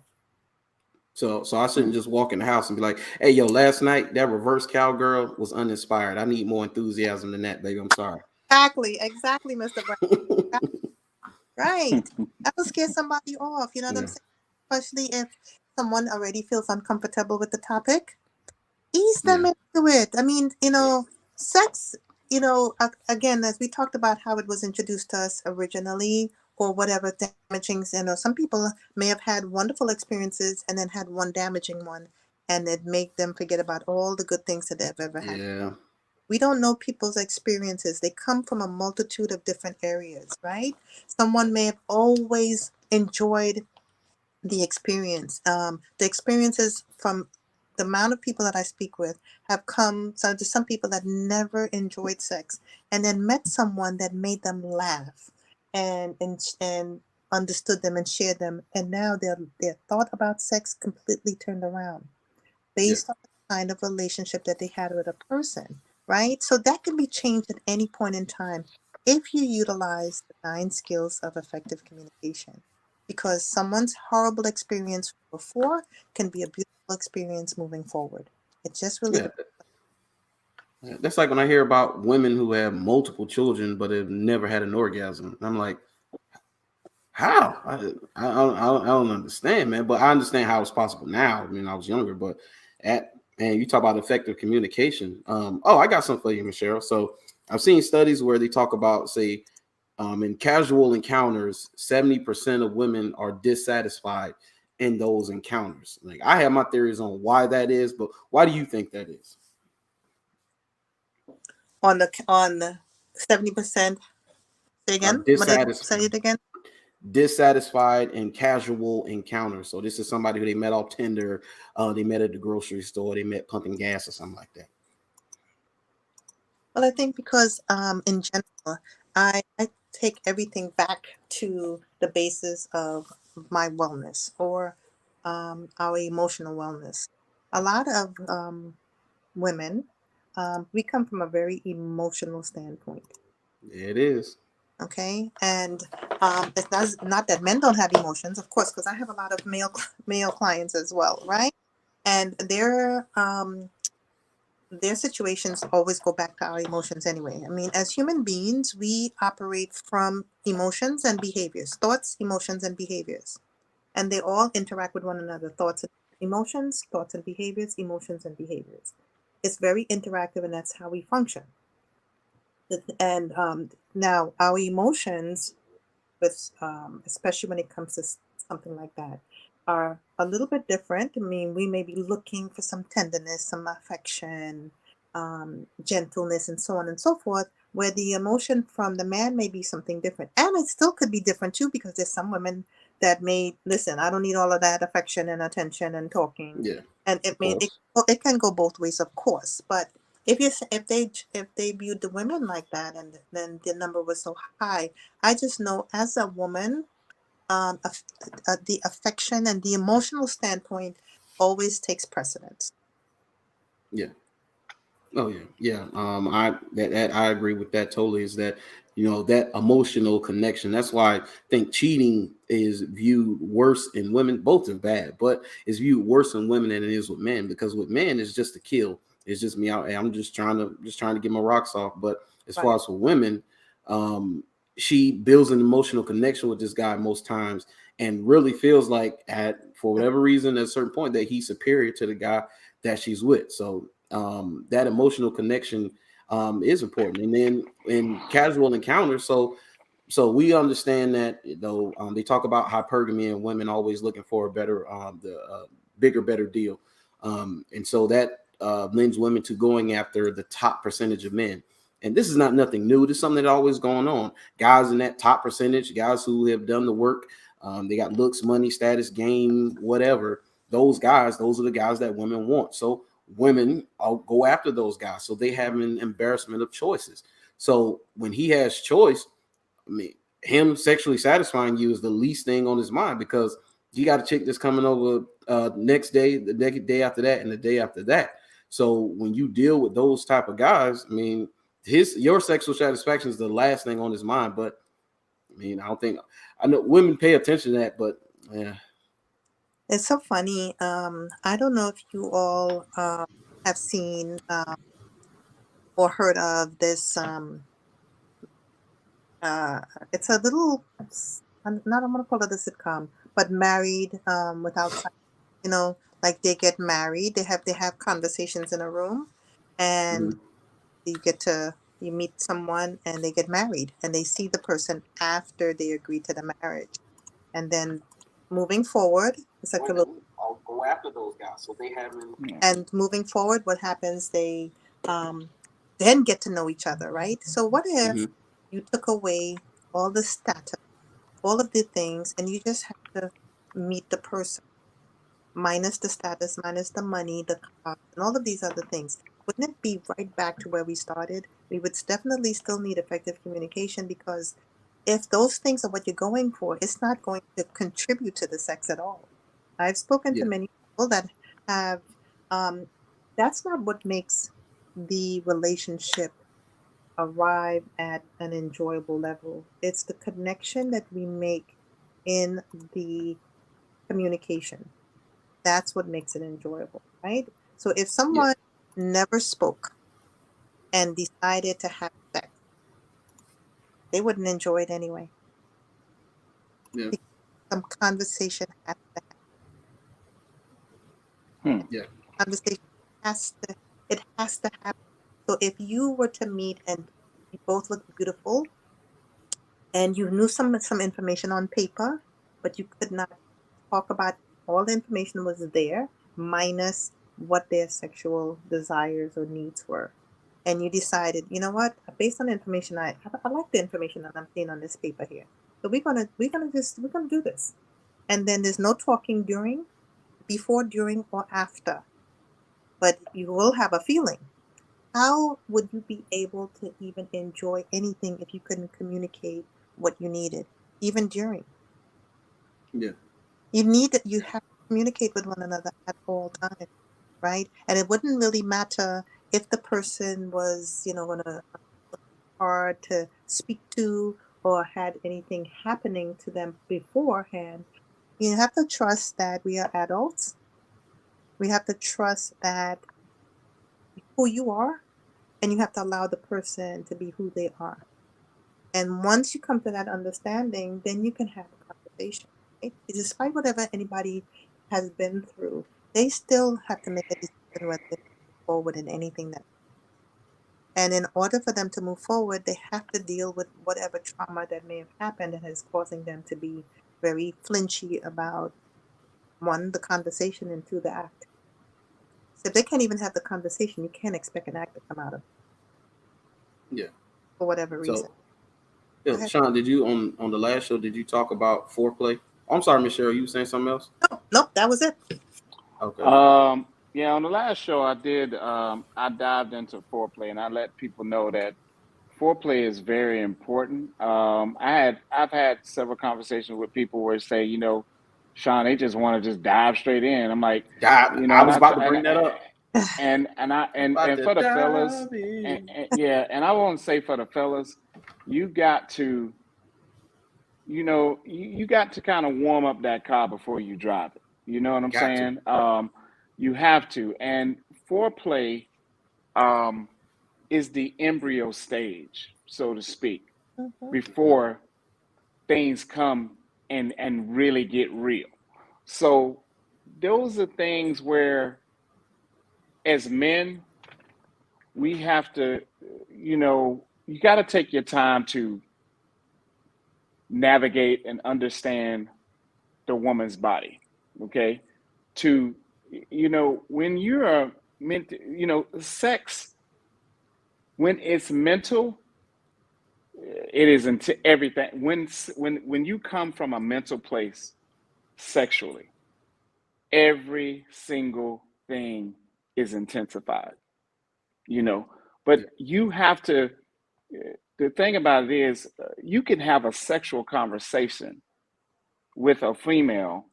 So I shouldn't just walk in the house and be like, "Hey, yo, last night that reverse cowgirl was uninspired. I need more enthusiasm than that, baby. I'm sorry." Exactly, Mr. Brown. Right. That will scare somebody off. You know what I'm Yeah. saying? Especially if someone already feels uncomfortable with the topic. Ease them Yeah. into it. I mean, sex, again, as we talked about how it was introduced to us originally or whatever damaging, some people may have had wonderful experiences and then had one damaging one, and it made them forget about all the good things that they've ever had. Yeah. We don't know people's experiences. They come from a multitude of different areas, right? Someone may have always enjoyed the experience. The experiences from the amount of people that I speak with have come to some people that never enjoyed sex and then met someone that made them laugh and understood them and shared them, and now their thought about sex completely turned around Yeah. based on the kind of relationship that they had with a person, right? So that can be changed at any point in time if you utilize the 9 skills of effective communication. Because someone's horrible experience before can be a beautiful experience moving forward. It just really Yeah. depends. That's like when I hear about women who have multiple children but have never had an orgasm. I'm like, how? I don't understand, man. But I understand how it's possible now. I mean, I was younger, but and you talk about effective communication. I got something for you, Michelle. So I've seen studies where they talk about, say, in casual encounters, 70% of women are dissatisfied in those encounters. Like, I have my theories on why that is, but why do you think that is? On the 70%. Say Are again. What did say it again? dissatisfied in casual encounters. So this is somebody who they met off Tinder, they met at the grocery store, they met pumping gas or something like that. Well, I think because in general, I take everything back to the basis of my wellness or our emotional wellness. A lot of women, we come from a very emotional standpoint. It is. Okay, and it's not that men don't have emotions, of course, because I have a lot of male clients as well, right? And their situations always go back to our emotions anyway. I mean, as human beings, we operate from emotions and behaviors, thoughts, emotions, and behaviors. And they all interact with one another. Thoughts and emotions, thoughts and behaviors, emotions and behaviors. It's very interactive, and that's how we function. And now our emotions, with especially when it comes to something like that, are a little bit different. I mean, we may be looking for some tenderness, some affection, gentleness, and so on and so forth, where the emotion from the man may be something different. And it still could be different too, because there's some women that may listen, I don't need all of that affection and attention and talking. Yeah. And it can go both ways, of course. But if they viewed the women like that, and then the number was so high, I just know as a woman, the affection and the emotional standpoint always takes precedence. Yeah. Oh yeah, yeah. I agree with that totally. Is that, that emotional connection? That's why I think cheating is viewed worse in women. Both are bad, but it's viewed worse in women than it is with men, because with men it's just a kill. It's just me out. Hey, I'm just trying to get my rocks off. But as far as for women, she builds an emotional connection with this guy most times, and really feels like, for whatever reason, at a certain point, that he's superior to the guy that she's with. So that emotional connection is important. And then in casual encounters, so we understand that, they talk about hypergamy and women always looking for a better, bigger, better deal. And so that lends women to going after the top percentage of men. And this is not nothing new. This is something that's always going on. Guys in that top percentage, guys who have done the work, they got looks, money, status, game, whatever. Those are the guys that women want. So women go after those guys. So they have an embarrassment of choices. So when he has choice, I mean, him sexually satisfying you is the least thing on his mind, because you got a chick that's coming over next day, the day after that, and the day after that. So when you deal with those type of guys, I mean, your sexual satisfaction is the last thing on his mind. But I mean, I know women pay attention to that, but yeah. It's so funny. I don't know if you all have seen or heard of this. It's a little, I'm going to call it a sitcom, but Married Without Sight. Like they get married, they have conversations in a room, and you meet someone and they get married, and they see the person after they agree to the marriage, and then moving forward, it's like a little. I'll go after those guys. So they haven't. And moving forward, what happens? They then get to know each other, right? So what if you took away all the status, all of the things, and you just have to meet the person, minus the status, minus the money, the cost, and all of these other things? Wouldn't it be right back to where we started? We would definitely still need effective communication, because if those things are what you're going for, it's not going to contribute to the sex at all. I've spoken to many people that have, that's not what makes the relationship arrive at an enjoyable level. It's the connection that we make in the communication. That's what makes it enjoyable, right? So if someone never spoke and decided to have sex, they wouldn't enjoy it anyway. Yeah. Because some conversation has to happen. Yeah. Conversation has to happen. So if you were to meet and You both looked beautiful, and you knew some information on paper, but you could not talk about all the information was there minus what their sexual desires or needs were. And you decided, you know what, based on the information I like the information that I'm seeing on this paper here. So we're gonna do this. And then there's no talking before, during, or after. But you will have a feeling. How would you be able to even enjoy anything if you couldn't communicate what you needed, even during? Yeah. You have to communicate with one another at all times, right? And it wouldn't really matter if the person was, gonna hard to speak to or had anything happening to them beforehand. You have to trust that we are adults. We have to trust that who you are, and you have to allow the person to be who they are. And once you come to that understanding, then you can have a conversation. Right? Despite whatever anybody has been through, they still have to make a decision whether they move forward in anything that. And in order for them to move forward, they have to deal with whatever trauma that may have happened that is causing them to be very flinchy about, one, the conversation, and two, the act. So if they can't even have the conversation, you can't expect an act to come out of it. Yeah. For whatever reason. So, yeah, Sean, did you on the last show? Did you talk about foreplay? I'm sorry, Miss Cheryl, you were saying something else? Nope, that was it. Okay. Yeah, on the last show I did, I dived into foreplay and I let people know that foreplay is very important. I've had several conversations with people where say, Sean, they just want to just dive straight in. I'm like, I was about to bring that up. And for the fellas, and I won't say for the fellas, you got to, you got to kind of warm up that car before you drive it. You know what I'm saying? You have to. And foreplay is the embryo stage, so to speak, before things come and really get real. So those are things where, as men, we have to, you got to take your time to navigate and understand the woman's body. Okay. To, when you're meant, sex, when it's mental, it is into everything. When you come from a mental place sexually, every single thing is intensified, but you have to, the thing about it is, you can have a sexual conversation with a female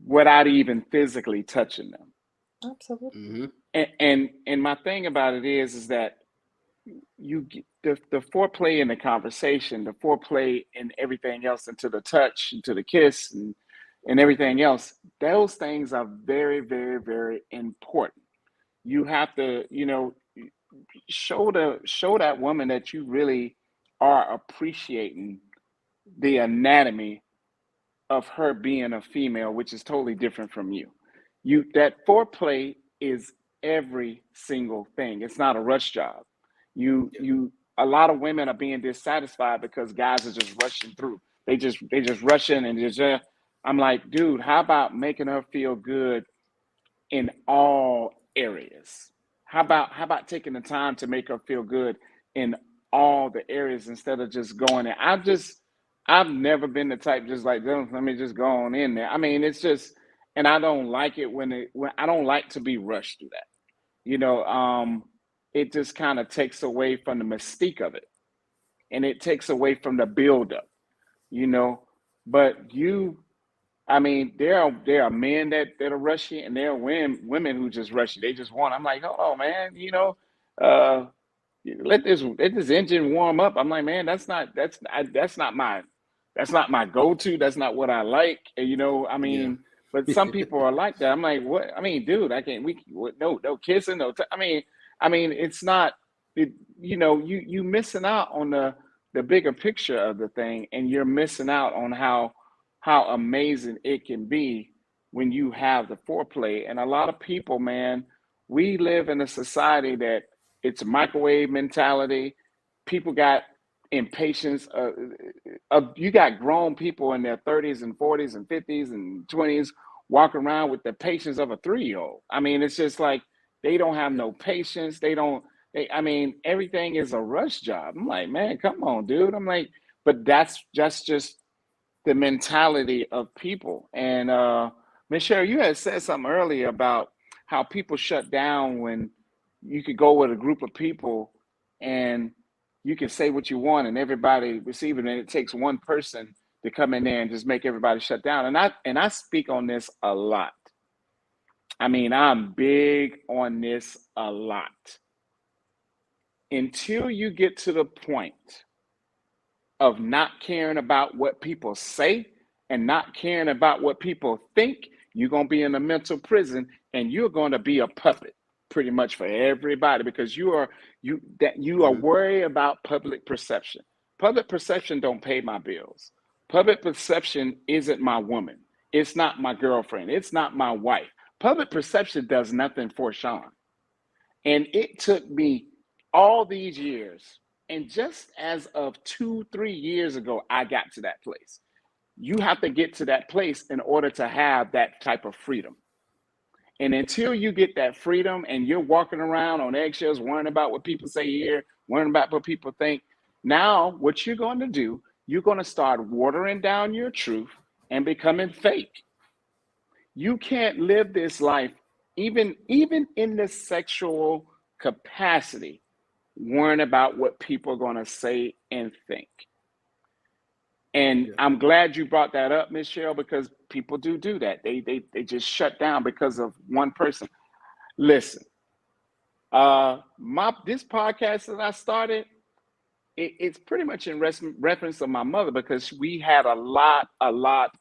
without even physically touching them. Absolutely. Mm-hmm. And my thing about it is that you get the foreplay in the conversation, the foreplay and everything else, into the touch, into the kiss, and everything else. Those things are very, very, very important. You have to, show that woman that you really are appreciating the anatomy of her being a female, which is totally different from you. That foreplay is every single thing. It's not a rush job. A lot of women are being dissatisfied because guys are just rushing through. They just rushing and just. I'm like, dude, how about making her feel good in all areas? How about taking the time to make her feel good in all the areas instead of just going in? I've never been the type just like, let me just go on in there. I mean, it's just, and I don't like it when I don't like to be rushed through that. It just kind of takes away from the mystique of it, and it takes away from the buildup, you know. But I mean, there are men that are rushy, and there are women who just rush you. They just want. I'm like, hold on, man. Uh, let this engine warm up. I'm like, man, that's not my go-to. That's not what I like. I mean, but some people are like that. I'm like, what? I mean, dude, I can't. No kissing, no. I mean, it's not. You missing out on the bigger picture of the thing, and you're missing out on how amazing it can be when you have the foreplay. And a lot of people, man, we live in a society that it's microwave mentality. people got impatience. You got grown people in their 30s and 40s and 50s and 20s walking around with the patience of a 3-year-old. I mean, it's just like they don't have no patience. I mean, everything is a rush job. I'm like, man, come on, dude. I'm like, but that's just the mentality of people. And Ms. Cheryl, you had said something earlier about how people shut down when you could go with a group of people and you can say what you want and everybody receive it, and it takes one person to come in there and just make everybody shut down. And I speak on this a lot. I mean, I'm big on this a lot. Until you get to the point of not caring about what people say and not caring about what people think, you're going to be in a mental prison and you're going to be a puppet pretty much for everybody, because you are worried about public perception. Public perception don't pay my bills. Public perception isn't my woman. It's not my girlfriend. It's not my wife. Public perception does nothing for Sean. And it took me all these years, and just as of 2-3 years ago, I got to that place. You have to get to that place in order to have that type of freedom. And until you get that freedom and you're walking around on eggshells, worrying about what people say here, worrying about what people think, now what you're going to do, you're going to start watering down your truth and becoming fake. You can't live this life, even in the sexual capacity, worrying about what people are going to say and think. And I'm glad you brought that up, Ms. Cheryl, because people do that. They just shut down because of one person. Listen, this podcast that I started, it's pretty much in reference to my mother, because we had a lot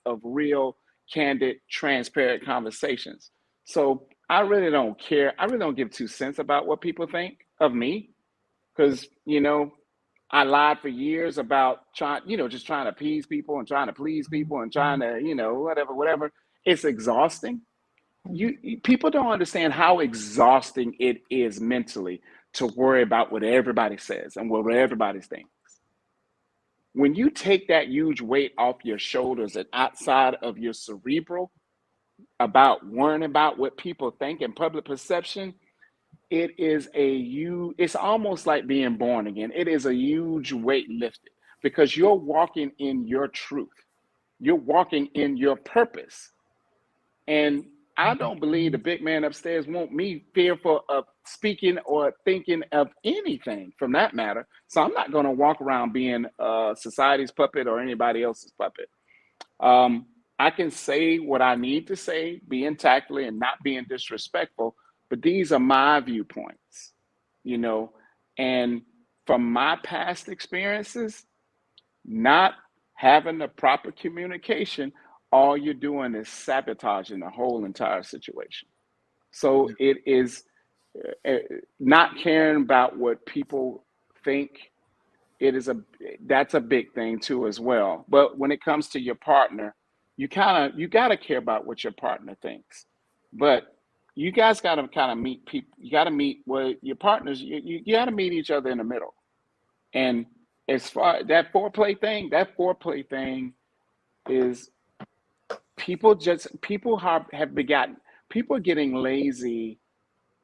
of real, candid, transparent conversations. So I really don't care. I really don't give 2 cents about what people think of me, because I lied for years about just trying to appease people and trying to please people and trying to, whatever. It's exhausting. People don't understand how exhausting it is mentally to worry about what everybody says and what everybody thinks. When you take that huge weight off your shoulders and outside of your cerebral about worrying about what people think and public perception, it's almost like being born again. It is a huge weight lifted, because you're walking in your truth. You're walking in your purpose. And I don't believe the big man upstairs want me fearful of speaking or thinking of anything from that matter. So I'm not going to walk around being society's puppet or anybody else's puppet. I can say what I need to say, being tactfully and not being disrespectful, but these are my viewpoints, and from my past experiences, not having the proper communication, all you're doing is sabotaging the whole entire situation. So it is not caring about what people think. That's a big thing too as well. But when it comes to your partner, you got to care about what your partner thinks. But you guys got to kind of meet people. You got to meet your partners. You got to meet each other in the middle. And as far that foreplay thing is, people are getting lazy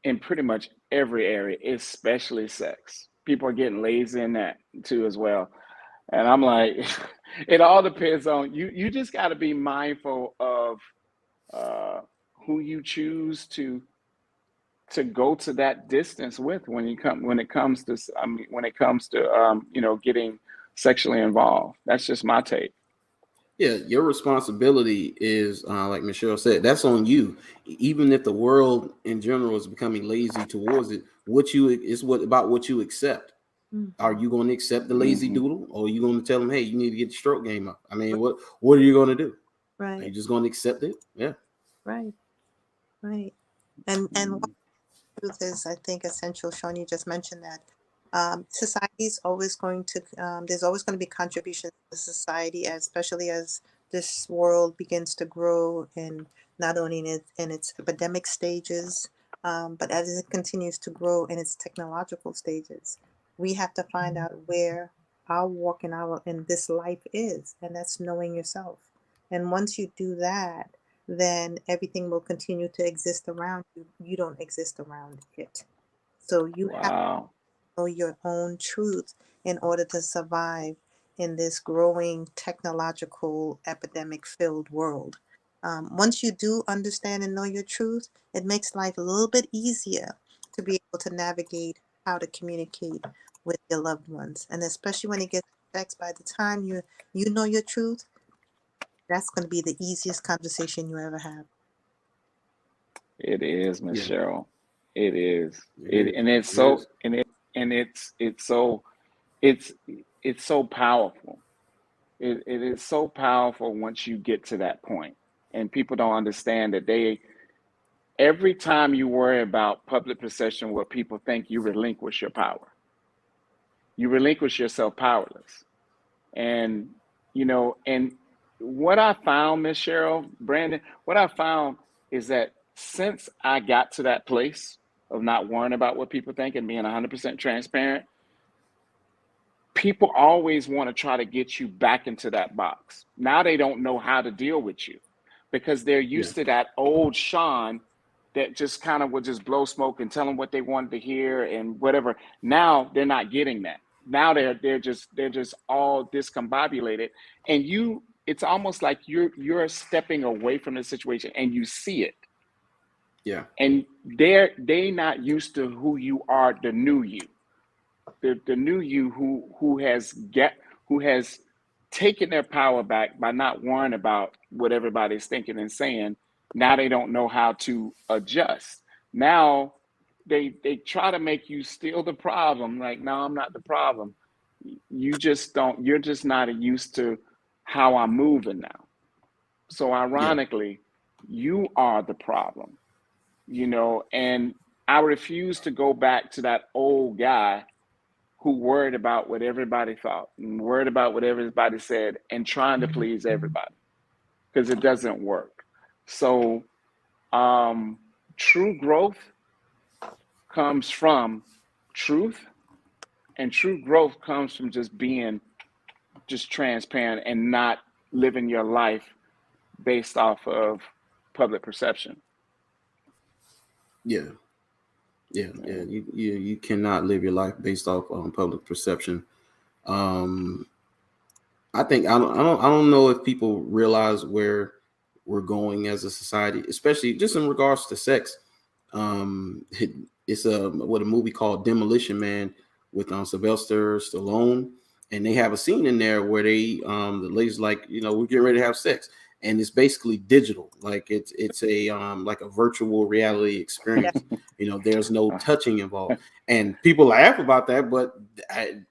in pretty much every area, especially sex. People are getting lazy in that too as well. And I'm like, it all depends on you. You just got to be mindful of who you choose to go to that distance with when it comes to getting sexually involved. That's just my take. Yeah, your responsibility is, like Michelle said, that's on you. Even if the world in general is becoming lazy towards it, about what you accept. Mm-hmm. Are you going to accept the lazy doodle, or are you going to tell them, hey, you need to get the stroke game up? I mean, what are you going to do? Right. Are you just going to accept it? Yeah. Right. And what truth is, I think, essential. Sean, you just mentioned that society's always going to there's always going to be contributions to society, especially as this world begins to grow, and not only in its epidemic stages, but as it continues to grow in its technological stages. we have to find out where our walk in this life is, and that's knowing yourself. And once you do that, then everything will continue to exist around you. You don't exist around it. So you have Wow. to know your own truth in order to survive in this growing technological epidemic filled world. Once you do understand and know your truth, it makes life a little bit easier to be able to navigate how to communicate with your loved ones. And especially when it gets to sex, by the time you know your truth, that's going to be the easiest conversation you ever have. It is, Miss Yeah. Cheryl. It is. It is. And it's It so is. it's it's so powerful. It is so powerful once you get to that point. And people don't understand that every time you worry about public perception, what people think, you relinquish your power. You relinquish yourself powerless. And and what I found, Miss Cheryl, Brandon, what I found is that since I got to that place of not worrying about what people think and being 100% transparent, people always want to try to get you back into that box. Now they don't know how to deal with you because they're Yeah. used to that old Sean that just kind of would just blow smoke and tell them what they wanted to hear and whatever. Now they're not getting that. Now they're just all discombobulated, and it's almost like you're stepping away from the situation and you see it. Yeah. And they not used to who you are, the new you. The new you who has taken their power back by not worrying about what everybody's thinking and saying. Now they don't know how to adjust. Now they try to make you still the problem. Like, no, I'm not the problem. You're just not used to how I'm moving now. So Yeah. ironically, you are the problem, and I refuse to go back to that old guy who worried about what everybody thought and worried about what everybody said and trying to please everybody, because it doesn't work. So true growth comes from truth, and true growth comes from just being just transparent and not living your life based off of public perception. Yeah. Yeah. Yeah. You cannot live your life based off public perception. Um, I think I don't know if people realize where we're going as a society, especially just in regards to sex. It's a movie called Demolition Man with Sylvester Stallone, and they have a scene in there where the lady's like, we're getting ready to have sex, and it's basically digital, like it's a like a virtual reality experience. There's no touching involved, and people laugh about that, but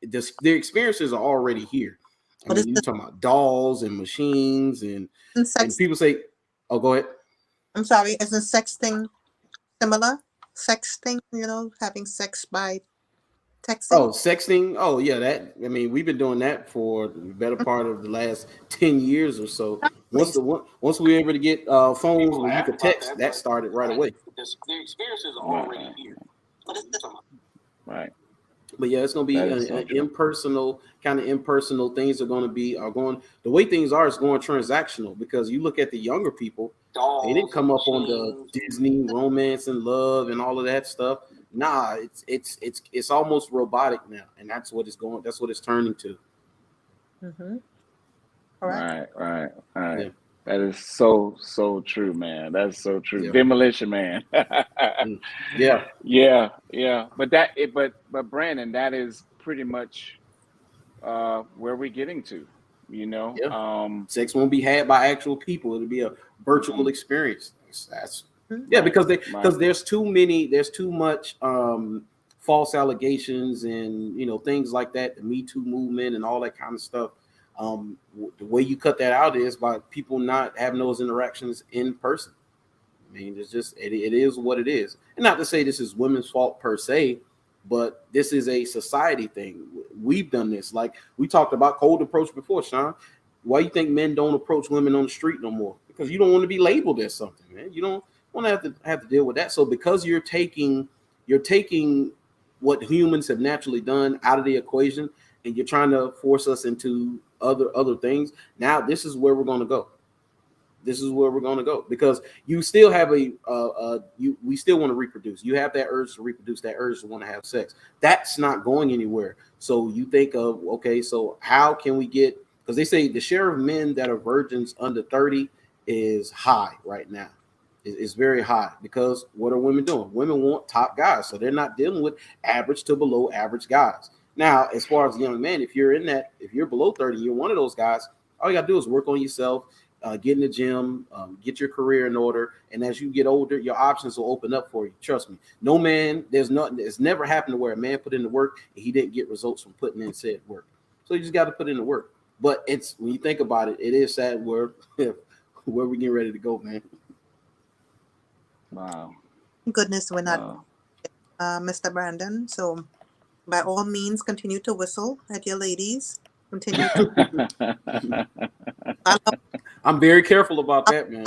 the experiences are already here. I What mean, is you the talking about dolls and machines and sex? people say, "Oh, go ahead." I'm sorry, is the sex thing similar? Sex thing, having sex by texting? Oh, sexting. Oh, yeah. We've been doing that for the better part of the last 10 years or so. Please. Once we were able to get phones People where you laugh could about text, that, that but started right away. the experiences are Right, already here. What is the right. But yeah, it's gonna be That is so an true. impersonal things are going the way things are is going transactional, because you look at the younger people, they didn't Dolls come and up on the machines. Disney romance and love and all of that stuff. Nah, it's almost robotic now, and that's what it's turning to. correct? Right. Yeah. That is so true, man. That's so true. Yeah. Demolition Man. Mm. Yeah. Yeah. But Brandon, that is pretty much where we're getting to, Yeah. Sex won't be had by actual people. It'll be a virtual experience. That's yeah, right, because there's too much false allegations and things like that, the Me Too movement and all that kind of stuff. The way you cut that out is by people not having those interactions in person. I mean, it's just it is what it is. And not to say this is women's fault per se, but this is a society thing. We've done this. Like we talked about cold approach before, Sean. Why you think men don't approach women on the street no more? Because you don't want to be labeled as something, man. You don't want to have to deal with that. So because you're taking what humans have naturally done out of the equation, and you're trying to force us into other things. Now this is where we're going to go. This is where we're going to go, because you still have we still want to reproduce. You have that urge to reproduce, that urge to want to have sex. That's not going anywhere. So you think of, okay, so how can we get, because they say the share of men that are virgins under 30 is high right now. It's very high, because what are women doing? Women want top guys, so they're not dealing with average to below average guys. Now, as far as young men, if you're below 30, you're one of those guys, all you got to do is work on yourself. Get in the gym, get your career in order, and as you get older, your options will open up for you. Trust me. No man, it's never happened to where a man put in the work and he didn't get results from putting in said work. So you just got to put in the work. But it's, when you think about it, it is sad where we getting ready to go, man. Wow. Goodness, we're not, Mr. Brandon. So by all means, continue to whistle at your ladies. Continue to. I'm very careful about that, man.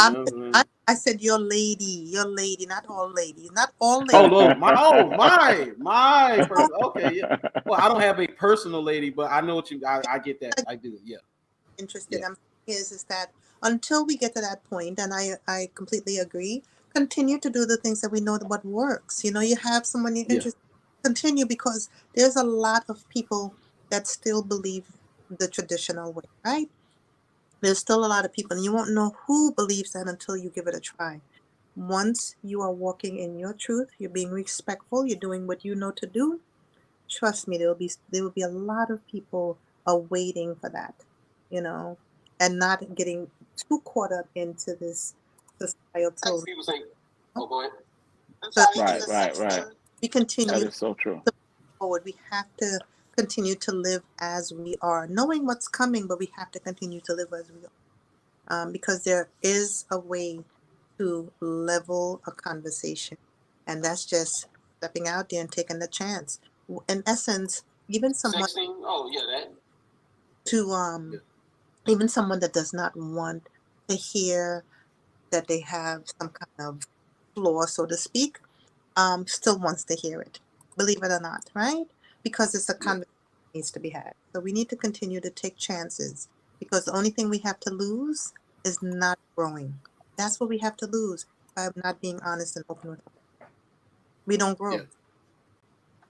I said your lady, not all ladies, not all ladies. My person. Okay, yeah. Well, I don't have a personal lady, but I know what I get that. I do, yeah. Interested. Yeah. Is that until we get to that point, and I completely agree, continue to do the things that we know what works. You have someone you're interested in, continue, because there's a lot of people that still believe the traditional way, right? There's still a lot of people, and you won't know who believes that until you give it a try. Once you are walking in your truth, you're being respectful, you're doing what you know to do, trust me, there will be a lot of people waiting for that, and not getting too caught up into this societal. People say, "Oh, go ahead." Right. We continue. That is so true. Forward. We have to continue to live as we are, knowing what's coming, but we have to continue to live as we are, because there is a way to level a conversation, and that's just stepping out there and taking the chance. In essence, even someone even someone that does not want to hear that they have some kind of flaw, so to speak, still wants to hear it, believe it or not, right? Because it's a conversation that needs to be had. So we need to continue to take chances, because the only thing we have to lose is not growing. That's what we have to lose by not being honest and open with it. We don't grow.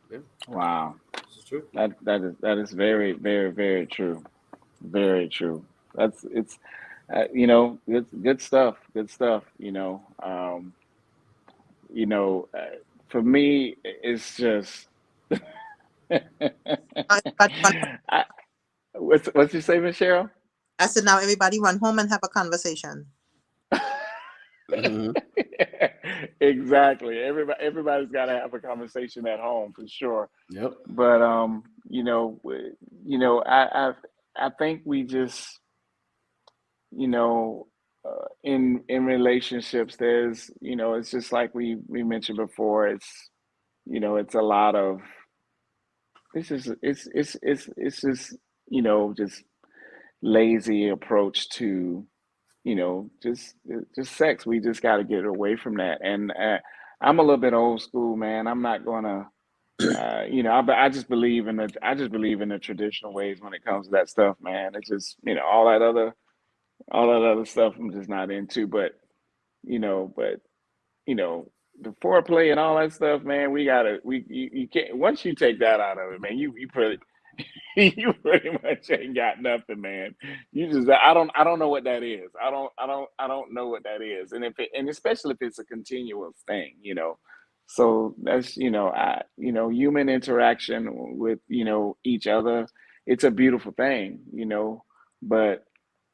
Yeah. Wow. This is true. That is very, very, very true. Very true. It's it's good stuff. Good stuff. For me, it's just. What's you say, Miss Cheryl? I said, now everybody run home and have a conversation. Mm-hmm. Exactly. Everybody's got to have a conversation at home for sure. Yep. But I think we just, in relationships, there's, it's just like we mentioned before. It's, it's a lot of. It's just just lazy approach to, just sex. We just got to get away from that. And I'm a little bit old school, man. I'm not gonna, I just believe in the traditional ways when it comes to that stuff, man. It's just, all that other stuff I'm just not into. But the foreplay and all that stuff, man. You can't, once you take that out of it, man. You pretty you pretty much ain't got nothing, man. You just, I don't know what that is. I don't know what that is. And especially if it's a continuous thing, So that's, human interaction with, each other. It's a beautiful thing, but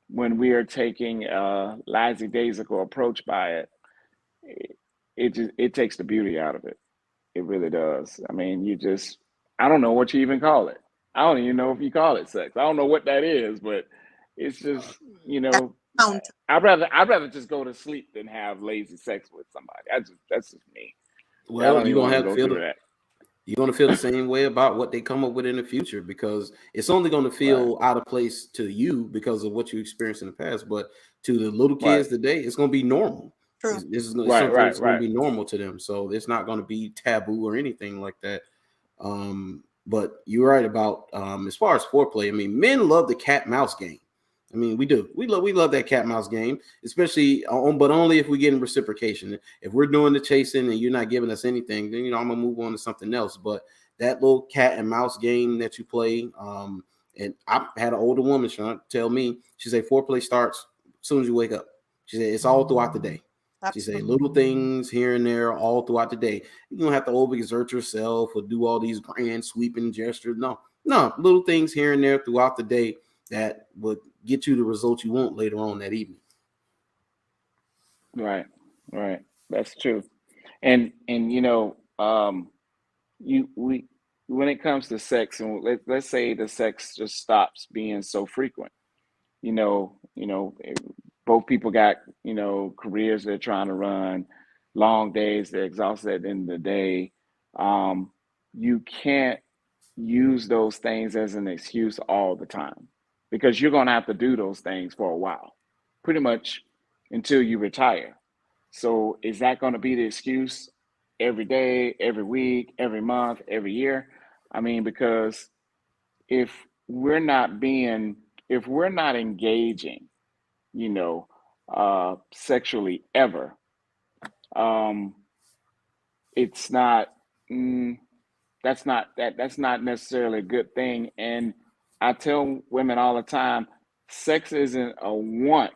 when we are taking a lackadaisical approach by it takes the beauty out of it. It really does. I mean, I don't know what you even call it. I don't even know if you call it sex. I don't know what that is, but it's just, I'd rather just go to sleep than have lazy sex with somebody. That's just me. Well, you're gonna have to feel that. You're gonna feel the same way about what they come up with in the future, because it's only gonna feel out of place to you because of what you experienced in the past. But to the little kids today, it's gonna be normal. This is something that's going to be normal to them. So it's not going to be taboo or anything like that. But you're right about as far as foreplay. I mean, men love the cat mouse game. I mean, we do. We love that cat mouse game, especially but only if we get in reciprocation. If we're doing the chasing and you're not giving us anything, then I'm gonna move on to something else. But that little cat and mouse game that you play, and I had an older woman tell me, she said foreplay starts as soon as you wake up. She said it's all throughout the day. She said little things here and there all throughout the day. You don't have to overexert yourself or do all these grand sweeping gestures. No, little things here and there throughout the day that would get you the results you want later on that evening. Right. That's true. And when it comes to sex, and let's say the sex just stops being so frequent, both people got, careers they're trying to run, long days, they're exhausted at the end of the day. You can't use those things as an excuse all the time, because you're going to have to do those things for a while, pretty much until you retire. So is that going to be the excuse every day, every week, every month, every year? I mean, because if we're not engaging, sexually ever, it's not, that's not necessarily a good thing. And I tell women all the time, sex isn't a want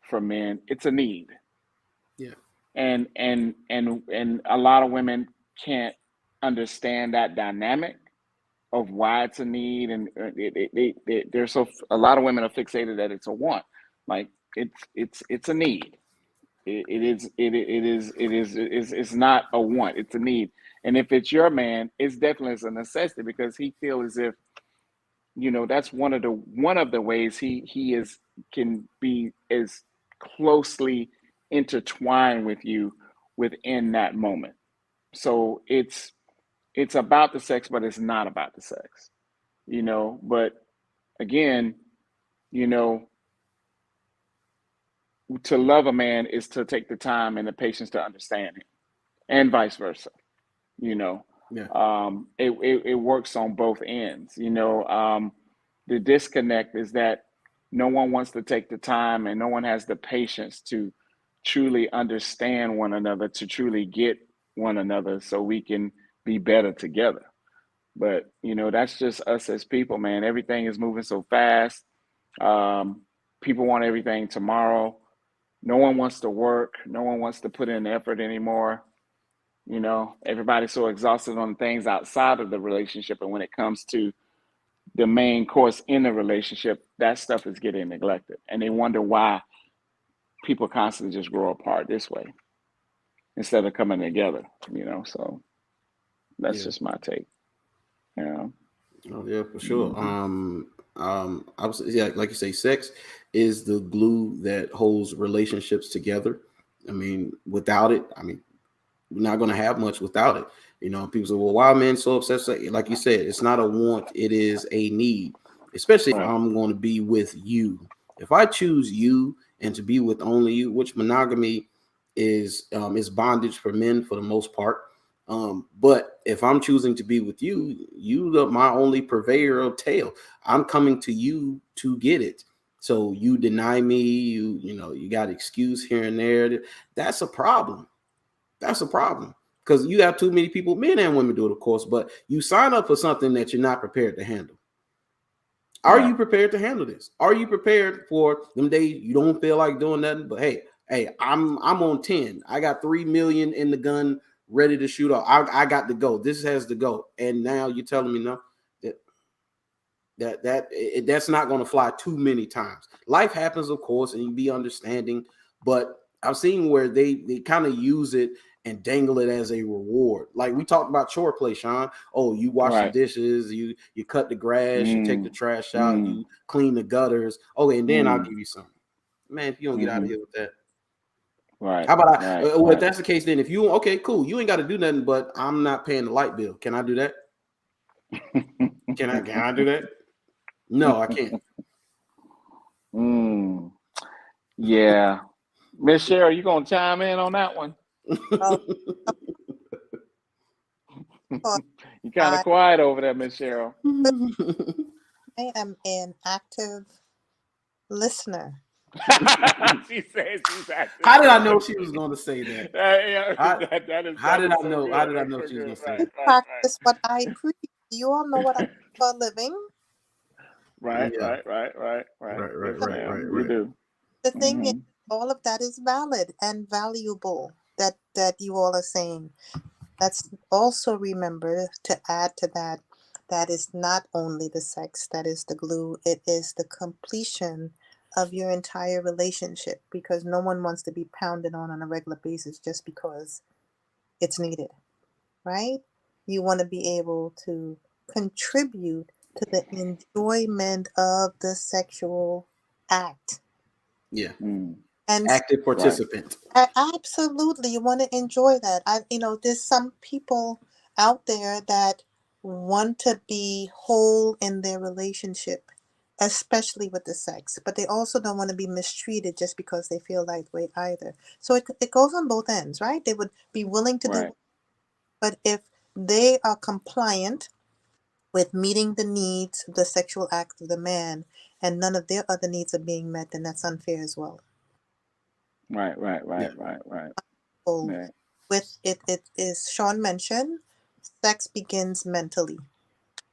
for men, it's a need. Yeah. And a lot of women can't understand that dynamic of why it's a need, and they're a lot of women are fixated that it's a want. Like it's a need. It's not a want, it's a need. And if it's your man, it's definitely a necessity, because he feels as if, that's one of the ways he can be as closely intertwined with you within that moment. So it's about the sex, but it's not about the sex, but again, to love a man is to take the time and the patience to understand him, and vice versa. Yeah. It works on both ends. The disconnect is that no one wants to take the time, and no one has the patience to truly understand one another, to truly get one another, so we can be better together. But that's just us as people, man. Everything is moving so fast. People want everything tomorrow. No one wants to work. No one wants to put in effort anymore. Everybody's so exhausted on things outside of the relationship, and when it comes to the main course in the relationship, that stuff is getting neglected, and they wonder why people constantly just grow apart this way instead of coming together. So that's just my take. Oh yeah, for sure. I was, like you say, sex is the glue that holds relationships together. I mean, without it, we're not going to have much without it. People say, well, why are men so obsessed? Like you said, it's not a want, it is a need, especially if I'm going to be with you. If I choose you and to be with only you, which monogamy is bondage for men for the most part. But if I'm choosing to be with you, you are my only purveyor of tail. I'm coming to you to get it. So you deny me, you got excuse here and there. That's a problem. That's a problem, because you have too many people, men and women do it, of course, but you sign up for something that you're not prepared to handle. Are you prepared to handle this? Are you prepared for them days you don't feel like doing nothing? But hey, I'm on 10. I got 3 million in the gun ready to shoot off. I got to go. This has to go. And now you're telling me no, that's not going to fly too many times. Life happens, of course, and you be understanding, but I've seen where they kind of use it and dangle it as a reward. Like we talked about chore play, Sean. Oh, you wash the dishes, you cut the grass, you take the trash out, you clean the gutters. Okay, and then I'll give you something. Man, if you don't get out of here with that. Right. How about well, if that's the case, then if you cool, you ain't got to do nothing, but I'm not paying the light bill. Can I do that? Can I do that? No, I can't. Yeah. Miss Cheryl, you gonna chime in on that one? You kind of I, quiet over there, Miss Cheryl. I am an active listener. She said she's active. How did I know she was going to say that? Yeah, How, how that did is I so know? good. How did I That's know so she was going good. to say I that? practice what I preach. You all know what I do for a living. Right, Yeah. right, right, right, right. Right. Yes, So ma'am. You do. the thing is, Hmm. all of that is valid and valuable that you all are saying. Let's also remember to add to that that is not only the sex that is the glue, it is the completion of your entire relationship because no one wants to be pounded on a regular basis just because it's needed, right? You want to be able to contribute to the enjoyment of the sexual act. Yeah. Mm. And Active Right, participant. Absolutely, you want to enjoy that. There's some people out there that want to be whole in their relationship, especially with the sex, but they also don't want to be mistreated just because they feel that way either. So it goes on both ends, right? They would be willing to right, do, but if they are compliant with meeting the needs of the sexual act of the man and none of their other needs are being met, then that's unfair as well. right, right, Yeah. right, right, right. So Right, with it is Sean mentioned, sex begins mentally.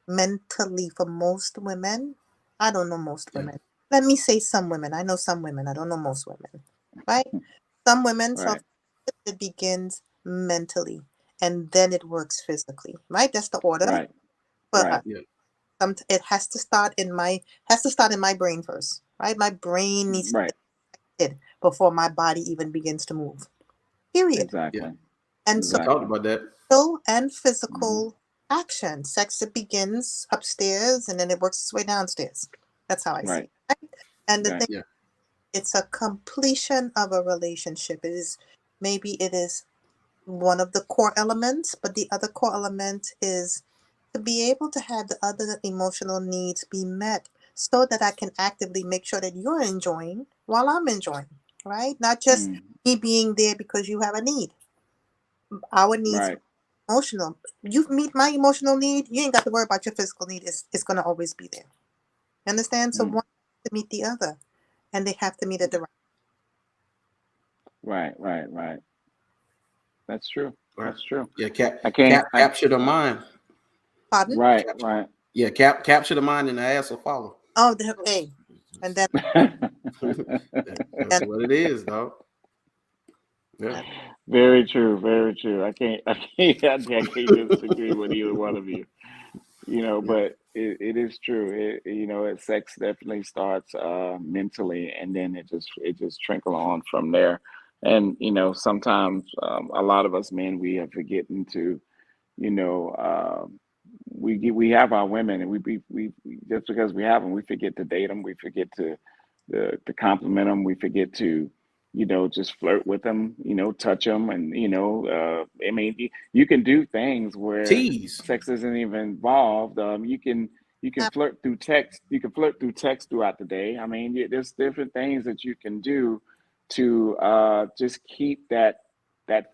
Mentally for most women. I don't know most Yeah. women. Let me say some women. I know some women. I don't know most women. Right? Some women right, self it begins mentally and then it works physically. Right? That's the order right, for right, us. It has to start in my brain first. Right? My brain needs to right. get it before my body even begins to move. Period. Yeah. Exactly, And so We talked exactly. about that. mental and Hmm. physical action. Sex it begins upstairs and then it works its way downstairs. That's how I see Right, it. Right? And the right, thing, Yeah. it's a completion of a relationship. It is one of the core elements, but the other core element is to be able to have the other emotional needs be met so that I can actively make sure that you're enjoying while I'm enjoying, right? Not just mm, me being there because you have a need. Our needs right, emotional. You meet my emotional need, you ain't got to worry about your physical need. It's gonna always be there. Understand? So mm, one has to meet the other, and they have to meet at the right. right, right, right. That's true. Right. That's true. Yeah. I can't. Capture the mind. Pardon? Right, Capture. right. Yeah. Capture the mind, and the ass will follow. Oh, hey, and then That's and, what it is, dog. Yeah. Very true. Very true. I can't. I can't disagree with either one of you. Yeah. But it is true. Sex definitely starts mentally, and then it just trickle on from there. And sometimes a lot of us men we are forgetting to you know, we have our women, and we just because we have them, we forget to date them, we forget to compliment them, we forget to just flirt with them, touch them, and I mean, you can do things where Tease. sex isn't even involved. You can flirt through text. You can flirt through text throughout the day. I mean, there's different things that you can do to just keep that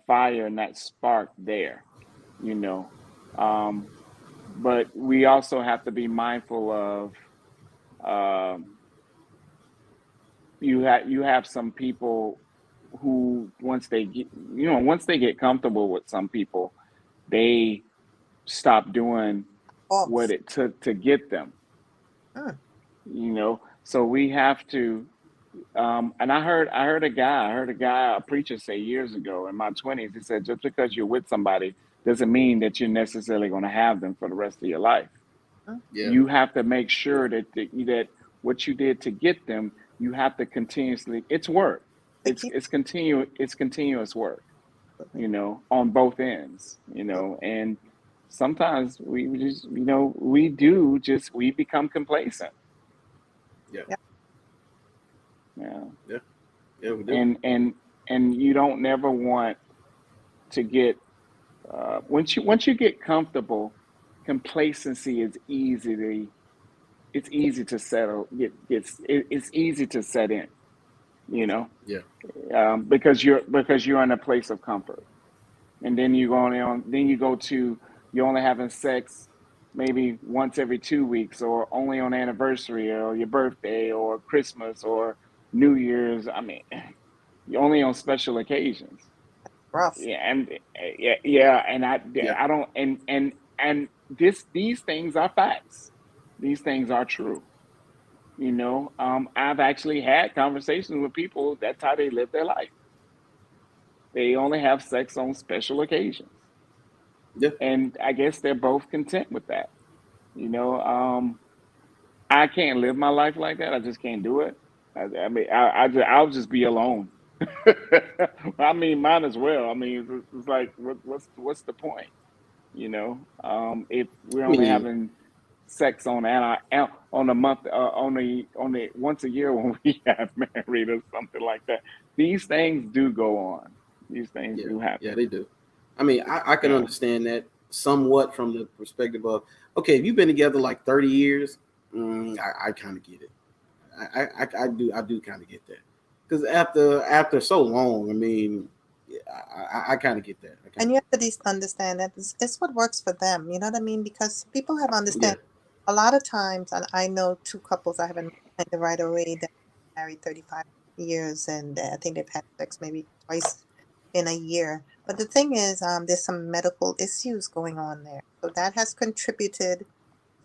fire and that spark there you know. Um, but we also have to be mindful of you have some people who once they get comfortable with some people, they stop doing what off. it took to get them. Mm, So we have to. And I heard a preacher say years ago in my 20s. He said, just because you're with somebody doesn't mean that you're necessarily going to have them for the rest of your life. mm. Yeah. You have to make sure that what you did to get them, you have to continuously. It's work. To It's keep it's continu it's continuous work. On both ends. And sometimes we just we become complacent. Yeah. yeah, Yeah, Yeah. Yeah. We do. and you don't never want to get once you get comfortable, complacency is easy to settle it's easy to set in you know Yeah. because you're in a place of comfort, and then you go to you're only having sex maybe once every 2 weeks, or only on anniversary, or your birthday, or Christmas, or New Year's. I mean, you're only on special occasions. Rough. Yeah, and yeah, and Yeah. I don't, and these things are facts. These things are true. I've actually had conversations with people. That's how they live their life. They only have sex on special occasions, Yeah. and I guess they're both content with that. You know, I can't live my life like that. I just can't do it. I mean, I'll just be alone. I mean, mine as well. I mean, it's like, what's the point? If we're I only mean, having sex on a month, on the once a year when we have married or something like that. These things do go on. These things yeah, do yeah, happen. they do. I mean, I can Yeah. understand that somewhat from the perspective of, okay, if you've been together like 30 years, I kind of get it. I do kind of get that, because after so long, I mean, yeah, I kind of get that. I kind And of you get have to at least understand that it's what works for them. You know what I mean? Because people have that. Yeah, understand a lot of times, and I know two couples I haven't met right away that are married 35 years, and I think they've had sex maybe twice in a year. But the thing is, there's some medical issues going on there, so that has contributed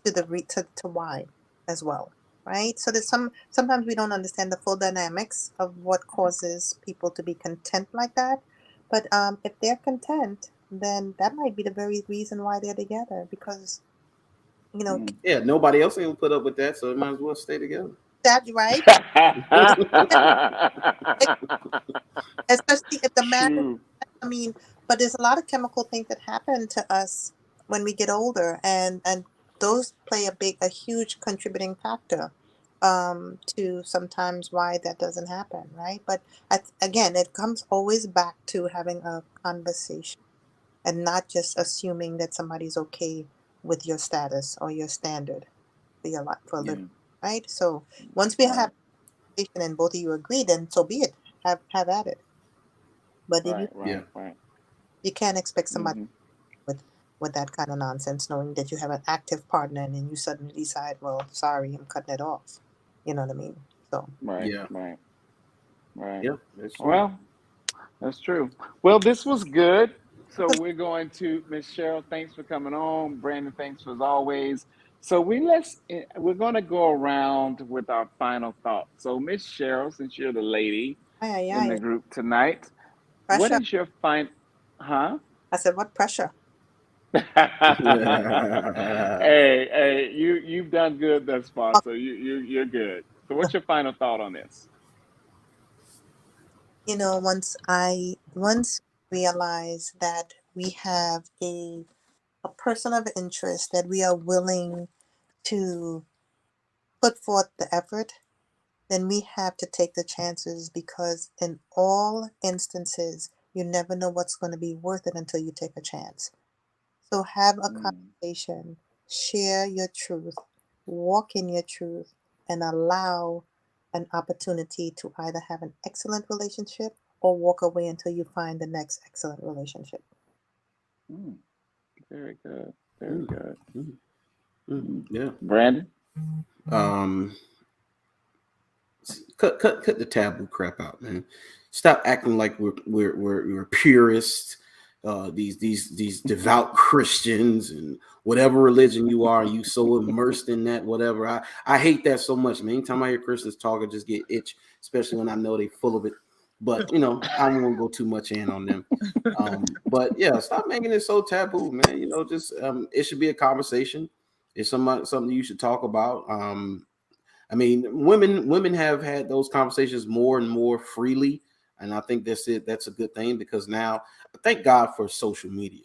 to to why as well, right? So there's sometimes we don't understand the full dynamics of what causes people to be content like that. But if they're content, then that might be the very reason why they're together, because you know Mm. yeah. Nobody else ain't gonna put up with that, so it might as well stay together. that, right? Especially if the man, True. I mean, but there's a lot of chemical things that happen to us when we get older, and those play a huge contributing factor to sometimes why that doesn't happen, right? But again, it comes always back to having a conversation and not just assuming that somebody's okay with your status or your standard for your life for a living, Yeah. right? So once we have Right. a conversation and both of you agree, then so be it. Have at it. But if Right. Yeah, you can't expect somebody Hmm. with that kind of nonsense, knowing that you have an active partner and then you suddenly decide, well, sorry, I'm cutting it off. You know what I mean? So Right. yeah, Right. Right. yeah. That's true. Well, that's true. Well, this was good. it So was, we're going to Miss Cheryl. Thanks for coming on, Brandon. Thanks as always. So we're going to go around with our final thoughts. So Miss Cheryl, since you're the lady ay, ay, in the ay, group tonight, what pressure. is your huh? I said, what pressure? Hey, you've done good thus far, so you're good. So what's your final thought on this? Once realize that we have a person of interest that we are willing to put forth the effort, then we have to take the chances, because in all instances, you never know what's going to be worth it until you take a chance. So have a Mm, conversation, share your truth, walk in your truth, and allow an opportunity to either have an excellent relationship or walk away until you find the next excellent relationship. mm, very good, very Mm, good. mm, mm. Mm. Yeah. Brandon? Um, cut the taboo crap out, man. Stop acting like we're purists. These devout Christians and whatever religion you are, you so immersed in that, whatever. I hate that so much, man. Anytime I hear Christians talk, I just get itch, especially when I know they full of it. But I won't go too much in on them. But yeah, stop making it so taboo, man. Just it should be a conversation. It's something you should talk about. I mean, women have had those conversations more and more freely, and I think that's it. That's a good thing, because now, thank God for social media.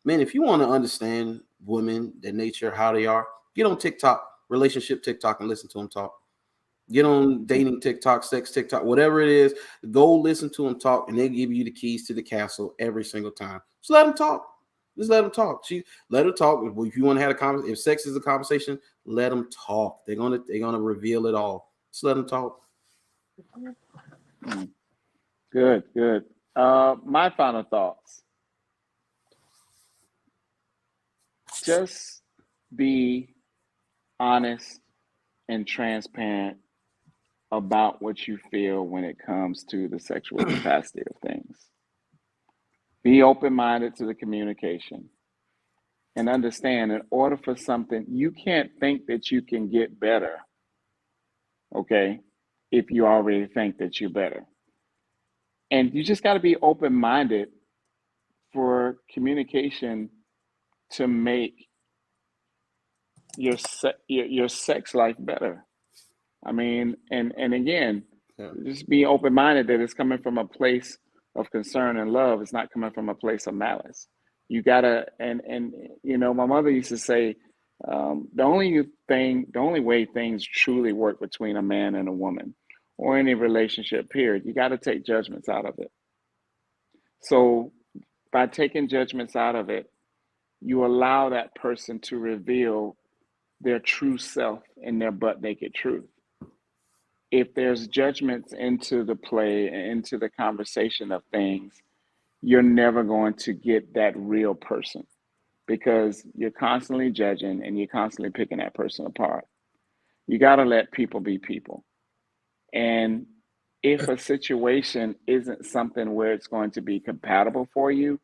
Man, if you want to understand women, their nature, how they are, get on TikTok, relationship TikTok, and listen to them talk. Get on dating TikTok, sex TikTok, whatever it is. Go listen to them talk, and they give you the keys to the castle every single time. Just let them talk. Just let them talk. Let them talk. If you want to have a conversation, if sex is a conversation, let them talk. They're gonna reveal it all. Just let them talk. Mm, good, good. My final thoughts. just be honest and transparent about what you feel when it comes to the sexual capacity of things. Be open-minded to the communication and understand, in order for something, you can't think that you can get better, okay, if you already think that you're better. And you just got to be open-minded for communication to make your sex life better. I mean, and again, Yeah. just be open-minded that it's coming from a place of concern and love. It's not coming from a place of malice. You gotta, and you know, my mother used to say, the only way things truly work between a man and a woman, or any relationship, period, you got to take judgments out of it. So by taking judgments out of it, you allow that person to reveal their true self in their butt naked truth. If there's judgments into the play and into the conversation of things, you're never going to get that real person, because you're constantly judging and you're constantly picking that person apart. You got to let people be people. And if a situation isn't something where it's going to be compatible for you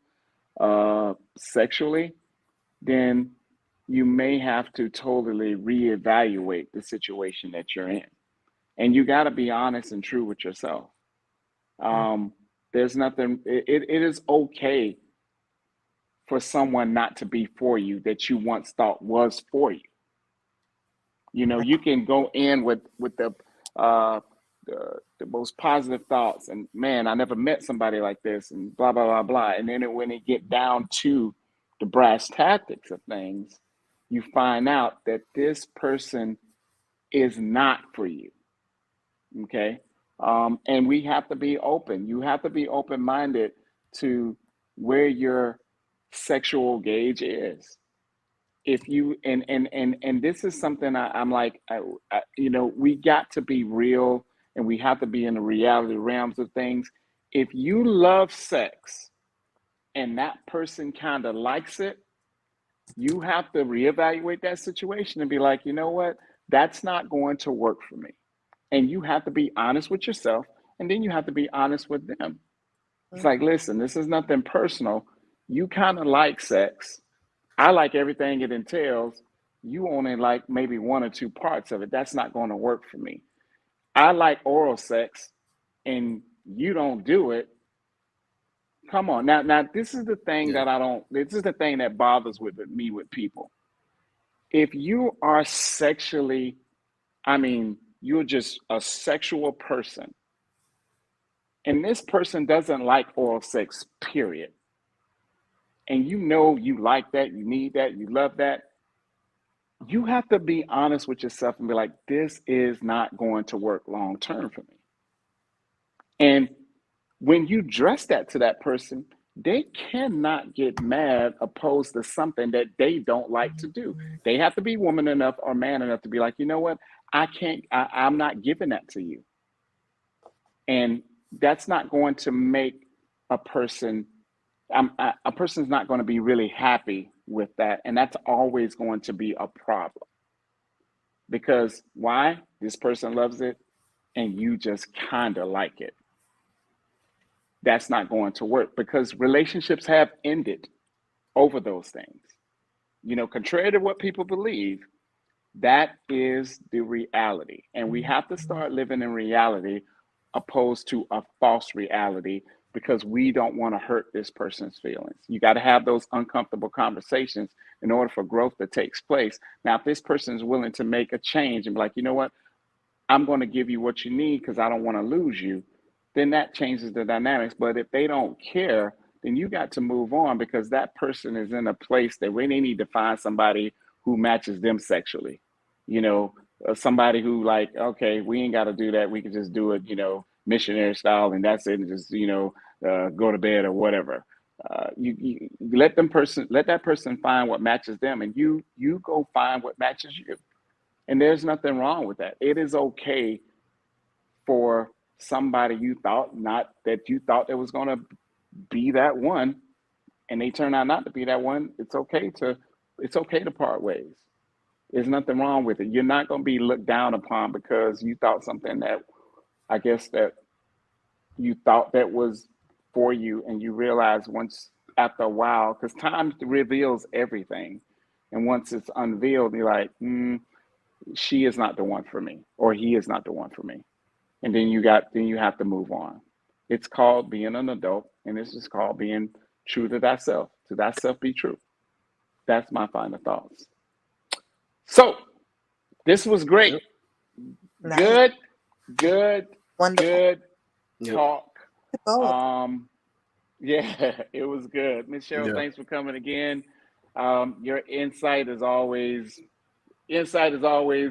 sexually, then you may have to totally reevaluate the situation that you're in. And you got to be honest and true with yourself. There's nothing, it is okay for someone not to be for you that you once thought was for you. You know, you can go in with uh, the most positive thoughts, and man, I never met somebody like this, and blah blah blah blah. And then when it get down to the brass tactics of things, you find out that this person is not for you. Okay, and we have to be open. You have to be open minded to where your sexual gauge is. If you and this is something I'm like, you know, we got to be real, and we have to be in the reality realms of things. If you love sex and that person kind of likes it, you have to reevaluate that situation and be like, you know what, that's not going to work for me. And you have to be honest with yourself, and then you have to be honest with them. It's like, listen, this is nothing personal. You kind of like sex. I like everything it entails. You only like maybe one or two parts of it. That's not going to work for me. I like oral sex and you don't do it. Come on. Now this is the thing Yeah. that this is the thing that bothers with me with people. If you are sexually, I mean, you're just a sexual person, and this person doesn't like oral sex, period. And you know you like that, you need that, you love that, you have to be honest with yourself and be like, this is not going to work long term for me. And when you dress that to that person, they cannot get mad opposed to something that they don't like to do. They have to be woman enough or man enough to be like, you know what, I'm not giving that to you. And that's not going to make a person, a person's not going to be really happy with that. And that's always going to be a problem. Because why? This person loves it and you just kind of like it. That's not going to work, because relationships have ended over those things. You know, contrary to what people believe, that is the reality. And we have to start living in reality opposed to a false reality, because we don't want to hurt this person's feelings. You got to have those uncomfortable conversations in order for growth to take place. Now, if this person is willing to make a change and be like, you know what, I'm going to give you what you need because I don't want to lose you, then that changes the dynamics. But if they don't care, then you got to move on, because that person is in a place that we need to find somebody who matches them sexually. You know, somebody who like, okay, we ain't got to do that. We can just do it, you know, missionary style, and that's it. And just, you know, go to bed or whatever. You let that person find what matches them, and you go find what matches you. And there's nothing wrong with that. It is okay for somebody you thought that was going to be that one, and they turn out not to be that one. It's okay to it's okay to part ways. There's nothing wrong with it. You're not going to be looked down upon because you thought something that I guess that you thought that was for you, and you realize once after a while, because time reveals everything, and once it's unveiled, you're like, she is not the one for me, or he is not the one for me, and then you have to move on. It's called being an adult, and this is called being true to thyself. To thyself be true. That's my final thoughts. So this was great. Yep. Nice. Good Wonderful. Yep. talk. Oh, Yeah, it was good. Miss Cheryl, Yeah. thanks for coming again. Your insight is always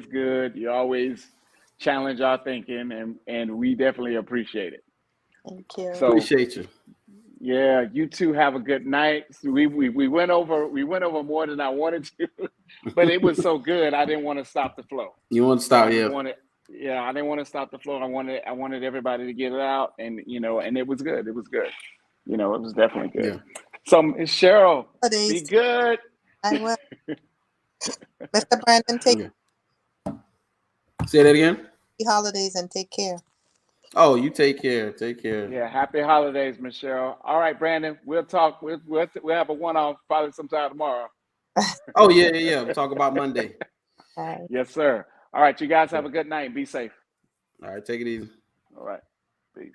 good. You always challenge our thinking, and we definitely appreciate it. thank you. So Appreciate you. yeah, you two have a good night. So we went over more than I wanted to, but it was so good I didn't want to stop the flow. You want to So stop? I just Yeah. wanted, I didn't want to stop the flow. I wanted everybody to get it out, and and it was good. It was good. It was definitely good. Yeah. So Miss Cheryl, be Holidays. good. I will. Mr. Brandon, take Yeah. Say that again. happy holidays and take care. Oh, you take care. Take care. Yeah, happy holidays, Miss Cheryl. All right, Brandon, we'll talk. We'll have a one-off probably sometime tomorrow. Oh, yeah. We'll talk about Monday. All right. Yes, sir. All right, you guys have a good night. Be safe. All right, take it easy. All right, peace.